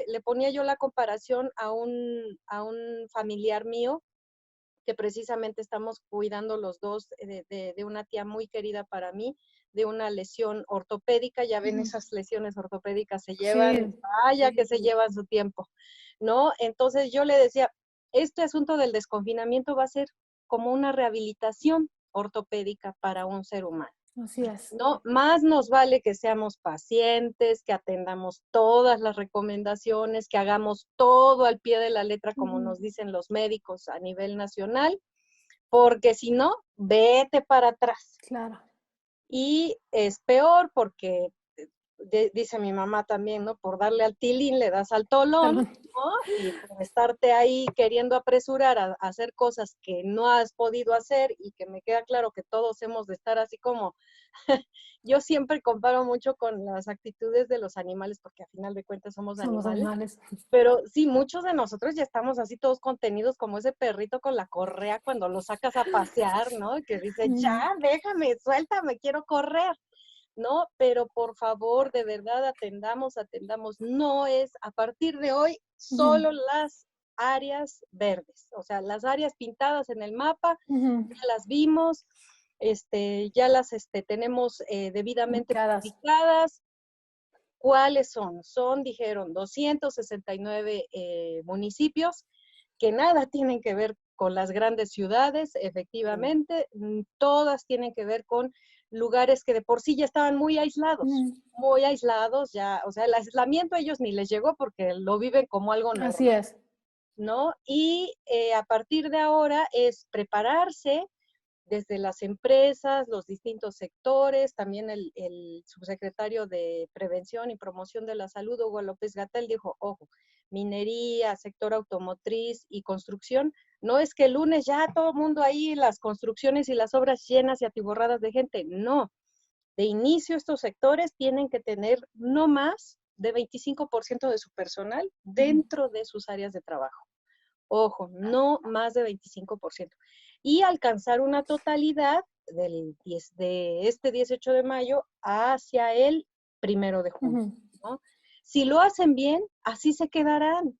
le ponía yo la comparación a un familiar mío, que precisamente estamos cuidando los dos de una tía muy querida para mí, de una lesión ortopédica. Ya ven, esas lesiones ortopédicas se llevan, que se llevan su tiempo, ¿no? Entonces yo le decía, este asunto del desconfinamiento va a ser como una rehabilitación ortopédica para un ser humano. Así es. ¿No? Más nos vale que seamos pacientes, que atendamos todas las recomendaciones, que hagamos todo al pie de la letra, como nos dicen los médicos a nivel nacional, porque si no, vete para atrás. Claro. Y es peor porque dice mi mamá también, ¿no? Por darle al tilín le das al tolón, ¿no? Y por estarte ahí queriendo apresurar a hacer cosas que no has podido hacer y que me queda claro que todos hemos de estar así como... Yo siempre comparo mucho con las actitudes de los animales, porque a final de cuentas somos animales. Pero sí, muchos de nosotros ya estamos así todos contenidos como ese perrito con la correa cuando lo sacas a pasear, ¿no? Que dice, ya, déjame, suéltame, quiero correr. ¿No? Pero por favor, de verdad, atendamos. No es a partir de hoy solo las áreas verdes, o sea, las áreas pintadas en el mapa, ya las vimos, ya las tenemos debidamente publicadas. ¿Cuáles son? Dijeron, 269 municipios que nada tienen que ver con las grandes ciudades, efectivamente, todas tienen que ver con lugares que de por sí ya estaban muy aislados, ya, o sea, el aislamiento a ellos ni les llegó porque lo viven como algo normal. Así es. ¿No? Y a partir de ahora es prepararse desde las empresas, los distintos sectores, también el subsecretario de Prevención y Promoción de la Salud, Hugo López-Gatell, dijo, ojo, minería, sector automotriz y construcción, no es que el lunes ya todo el mundo ahí, las construcciones y las obras llenas y atiborradas de gente, no. De inicio estos sectores tienen que tener no más de 25% de su personal dentro de sus áreas de trabajo. Ojo, no más de 25%. Y alcanzar una totalidad de este 18 de mayo hacia el 1 de junio, ¿no? Si lo hacen bien, así se quedarán.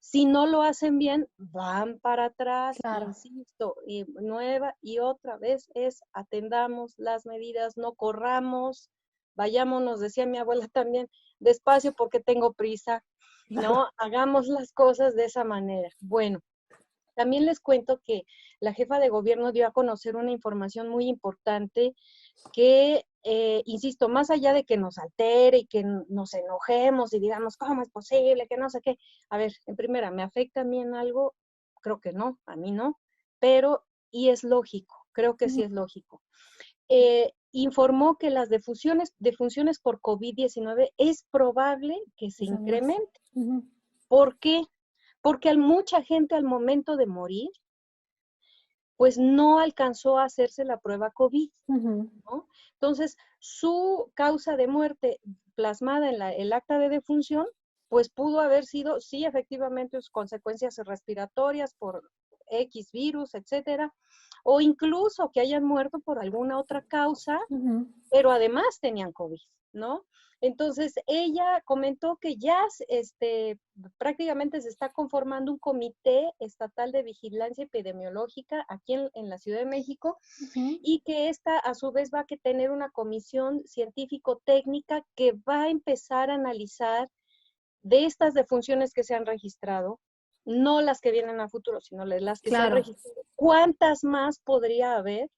Si no lo hacen bien, van para atrás, insisto, y nueva y otra vez atendamos las medidas, no corramos, vayámonos, decía mi abuela también, despacio porque tengo prisa, ¿no? Hagamos las cosas de esa manera. Bueno, también les cuento que la jefa de gobierno dio a conocer una información muy importante que, insisto, más allá de que nos altere y que nos enojemos y digamos, ¿cómo es posible? Que no sé qué. A ver, en primera, ¿me afecta a mí en algo? Creo que no, a mí no, pero, y es lógico, creo que sí es lógico. Informó que las defunciones por COVID-19 es probable que se incremente. ¿Por qué? Porque mucha gente al momento de morir, pues no alcanzó a hacerse la prueba COVID, ¿no? Entonces, su causa de muerte plasmada en el acta de defunción, pues pudo haber sido, sí, efectivamente, sus consecuencias respiratorias por X virus, etcétera, o incluso que hayan muerto por alguna otra causa, pero además tenían COVID, ¿no? Entonces, ella comentó que ya prácticamente se está conformando un comité estatal de vigilancia epidemiológica aquí en la Ciudad de México y que esta a su vez va a tener una comisión científico-técnica que va a empezar a analizar de estas defunciones que se han registrado, no las que vienen a futuro, sino las que se han registrado, ¿cuántas más podría haber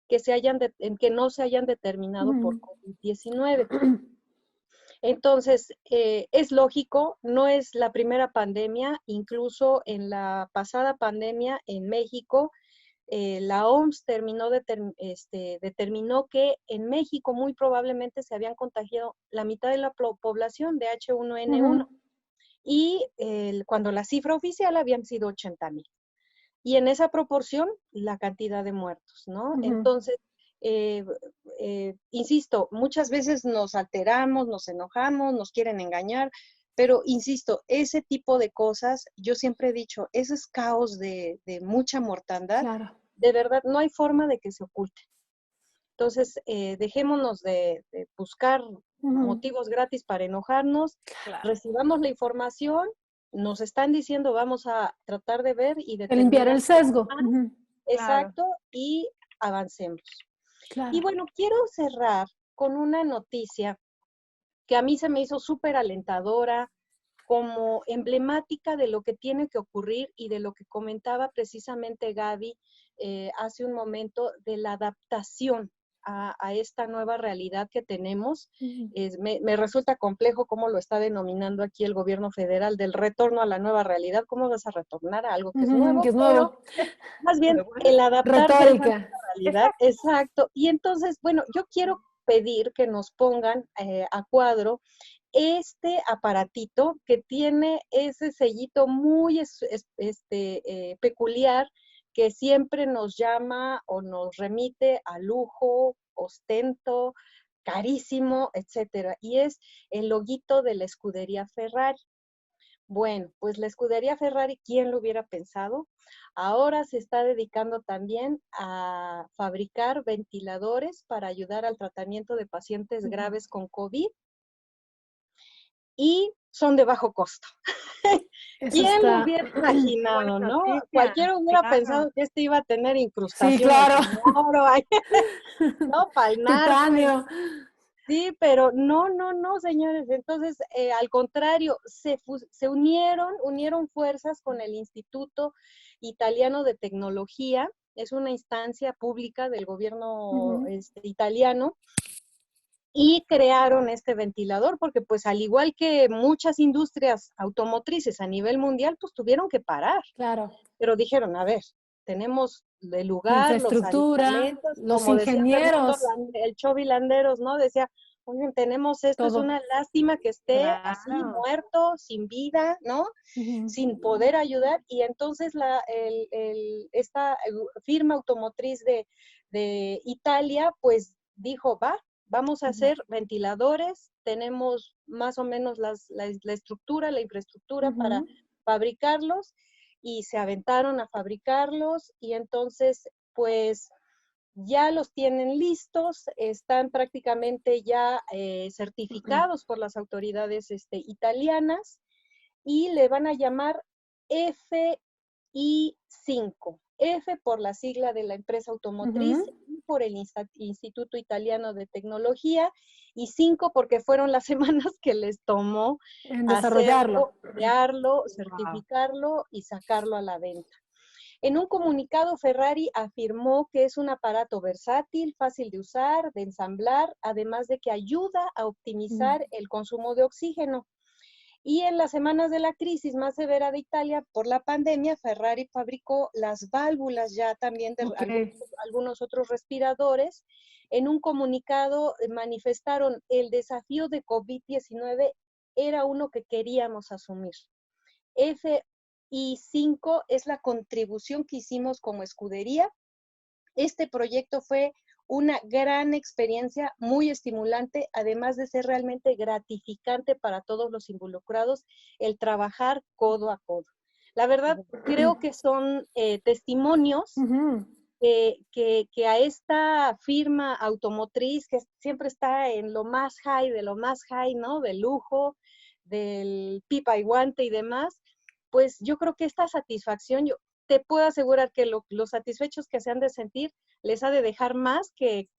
que no se hayan determinado por COVID-19? Entonces, es lógico, no es la primera pandemia, incluso en la pasada pandemia en México, la OMS determinó que en México muy probablemente se habían contagiado la mitad de la población de H1N1 y cuando la cifra oficial habían sido 80,000. Y en esa proporción, la cantidad de muertos, ¿no? Entonces, insisto, muchas veces nos alteramos, nos enojamos, nos quieren engañar, pero insisto, ese tipo de cosas, yo siempre he dicho, ese es caos de mucha mortandad, de verdad, no hay forma de que se oculte. Entonces, dejémonos de buscar motivos gratis para enojarnos, recibamos la información, nos están diciendo, vamos a tratar de ver y de limpiar el sesgo. Exacto, y avancemos. Y bueno, quiero cerrar con una noticia que a mí se me hizo súper alentadora, como emblemática de lo que tiene que ocurrir y de lo que comentaba precisamente Gaby hace un momento, de la adaptación a esta nueva realidad que tenemos. Me resulta complejo cómo lo está denominando aquí el gobierno federal, del retorno a la nueva realidad. ¿Cómo vas a retornar a algo que es nuevo? Que es nuevo. Más bien, el adaptarse a esa nueva realidad. Exacto. Y entonces, bueno, yo quiero pedir que nos pongan a cuadro este aparatito que tiene ese sellito muy peculiar que siempre nos llama o nos remite a lujo, ostento, carísimo, etcétera. Y es el loguito de la escudería Ferrari. Bueno, pues la escudería Ferrari, ¿quién lo hubiera pensado? Ahora se está dedicando también a fabricar ventiladores para ayudar al tratamiento de pacientes graves con COVID y son de bajo costo. ¿Quién lo hubiera imaginado, no? Cualquiera hubiera pensado que este iba a tener incrustaciones. Sí, claro. En oro, no, palnar. Titanio. Sí, pero no, señores. Entonces, al contrario, se unieron fuerzas con el Instituto Italiano de Tecnología. Es una instancia pública del gobierno italiano. Y crearon este ventilador porque pues al igual que muchas industrias automotrices a nivel mundial, pues tuvieron que parar. Claro. Pero dijeron, a ver, tenemos el La lugar, infraestructura, los como ingenieros. Decía Fernando, el Chovilanderos, ¿no? Decía, oigan, tenemos esto, Todo. es una lástima que esté Claro. así, muerto, sin vida, ¿no? Sin poder ayudar. Y entonces esta firma automotriz de Italia, pues dijo, vamos a hacer ventiladores, tenemos más o menos la estructura, la infraestructura para fabricarlos, y se aventaron a fabricarlos, y entonces, pues, ya los tienen listos, están prácticamente ya certificados por las autoridades italianas, y le van a llamar FI5. F por la sigla de la empresa automotriz, I por el Instituto Italiano de Tecnología, y 5 porque fueron las semanas que les tomó en desarrollarlo, crearlo, certificarlo y sacarlo a la venta. En un comunicado, Ferrari afirmó que es un aparato versátil, fácil de usar, de ensamblar, además de que ayuda a optimizar el consumo de oxígeno. Y en las semanas de la crisis más severa de Italia por la pandemia, Ferrari fabricó las válvulas ya también de algunos otros respiradores. En un comunicado manifestaron el desafío de COVID-19 era uno que queríamos asumir. FI5 es la contribución que hicimos como escudería. Este proyecto fue una gran experiencia, muy estimulante, además de ser realmente gratificante para todos los involucrados, el trabajar codo a codo. La verdad, creo que son testimonios que a esta firma automotriz que siempre está en lo más high, de lo más high, ¿no? Del lujo, del pipa y guante y demás, pues yo creo que esta satisfacción, yo te puedo asegurar que los satisfechos que se han de sentir les ha de dejar más que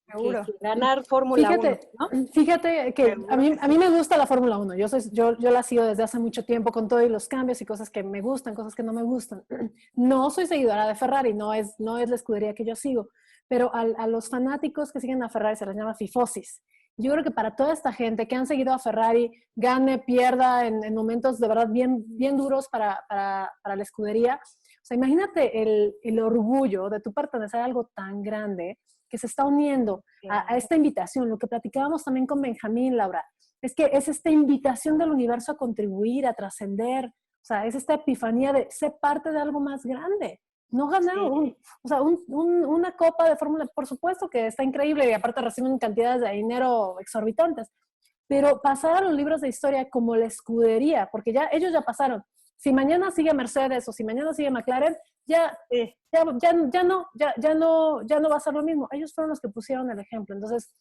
ganar Fórmula 1, ¿no? Fíjate que a mí me gusta la Fórmula 1. Yo la sigo desde hace mucho tiempo con todos los cambios y cosas que me gustan, cosas que no me gustan. No soy seguidora de Ferrari, no es la escudería que yo sigo, pero a los fanáticos que siguen a Ferrari se les llama fifosis. Yo creo que para toda esta gente que han seguido a Ferrari, gane, pierda en momentos de verdad bien, bien duros para la escudería. O sea, imagínate el orgullo de tú pertenecer a algo tan grande que se está uniendo a esta invitación. Lo que platicábamos también con Benjamín, Laura, es que es esta invitación del universo a contribuir, a trascender. O sea, es esta epifanía de ser parte de algo más grande. No ganar una copa de Fórmula, por supuesto que está increíble y aparte reciben cantidades de dinero exorbitantes, pero pasar a los libros de historia como la escudería, porque ellos ya pasaron. Si mañana sigue Mercedes o si mañana sigue McLaren, ya no va a ser lo mismo. Ellos fueron los que pusieron el ejemplo. Entonces,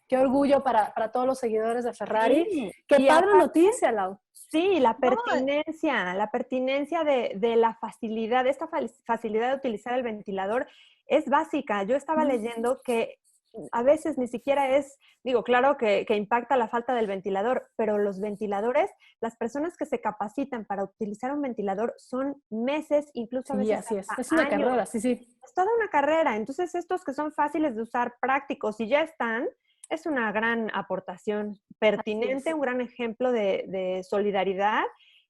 qué orgullo para todos los seguidores de Ferrari. Sí, qué padre noticia, Lau. Sí, la pertinencia de la facilidad, esta facilidad de utilizar el ventilador es básica. Yo estaba leyendo que a veces ni siquiera es, claro que impacta la falta del ventilador, pero los ventiladores, las personas que se capacitan para utilizar un ventilador son meses, incluso a veces así es una carrera, sí. Es toda una carrera. Entonces, estos que son fáciles de usar, prácticos y ya están, es una gran aportación pertinente, un gran ejemplo de solidaridad,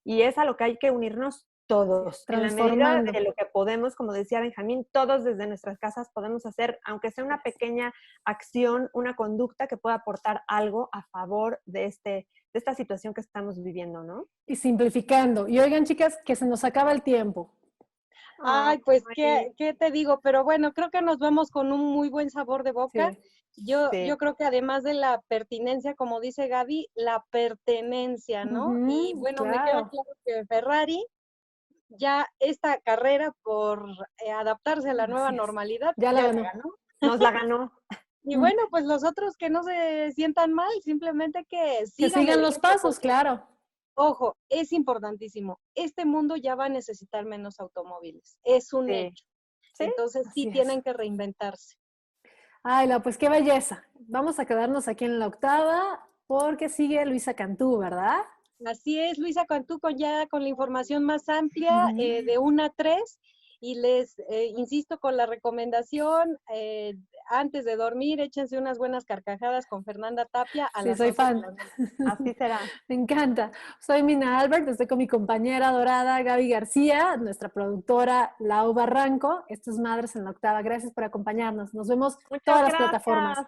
y es a lo que hay que unirnos todos, en la medida transformando. de lo que podemos, como decía Benjamín, todos desde nuestras casas podemos hacer, aunque sea una pequeña acción, una conducta que pueda aportar algo a favor de esta situación que estamos viviendo, ¿no? Y simplificando. Y oigan, chicas, que se nos acaba el tiempo. Ay, pues, ¿qué te digo? Pero bueno, creo que nos vamos con un muy buen sabor de boca. Sí. Yo Sí. creo que además de la pertinencia, como dice Gaby, la pertenencia, ¿no? Ujú, Y bueno, me queda claro. claro que Ferrari ya esta carrera por adaptarse a la nueva Así es. normalidad Ya la ganó. Nos la ganó. Y bueno, pues los otros que no se sientan mal, simplemente que Que sigan sigan el los ejemplo, pasos, porque, claro. ojo, es importantísimo. Este mundo ya va a necesitar menos automóviles. Es un Sí. hecho. Sí, Entonces sí así es. tienen que reinventarse. Ay, pues qué belleza. Vamos a quedarnos aquí en la octava porque sigue Luisa Cantú, ¿verdad? Así es, Luisa Cantú ya con la información más amplia Ujú. de 1 a 3 y les insisto con la recomendación, antes de dormir, échense unas buenas carcajadas con Fernanda Tapia a Sí, las soy 11 de fan. la noche. Así será. Me encanta. Soy Mina Albert, estoy con mi compañera dorada Gaby García, nuestra productora Lau Barranco. Esto es Madres en la Octava. Gracias por acompañarnos. Nos vemos en Muchas todas las gracias. plataformas.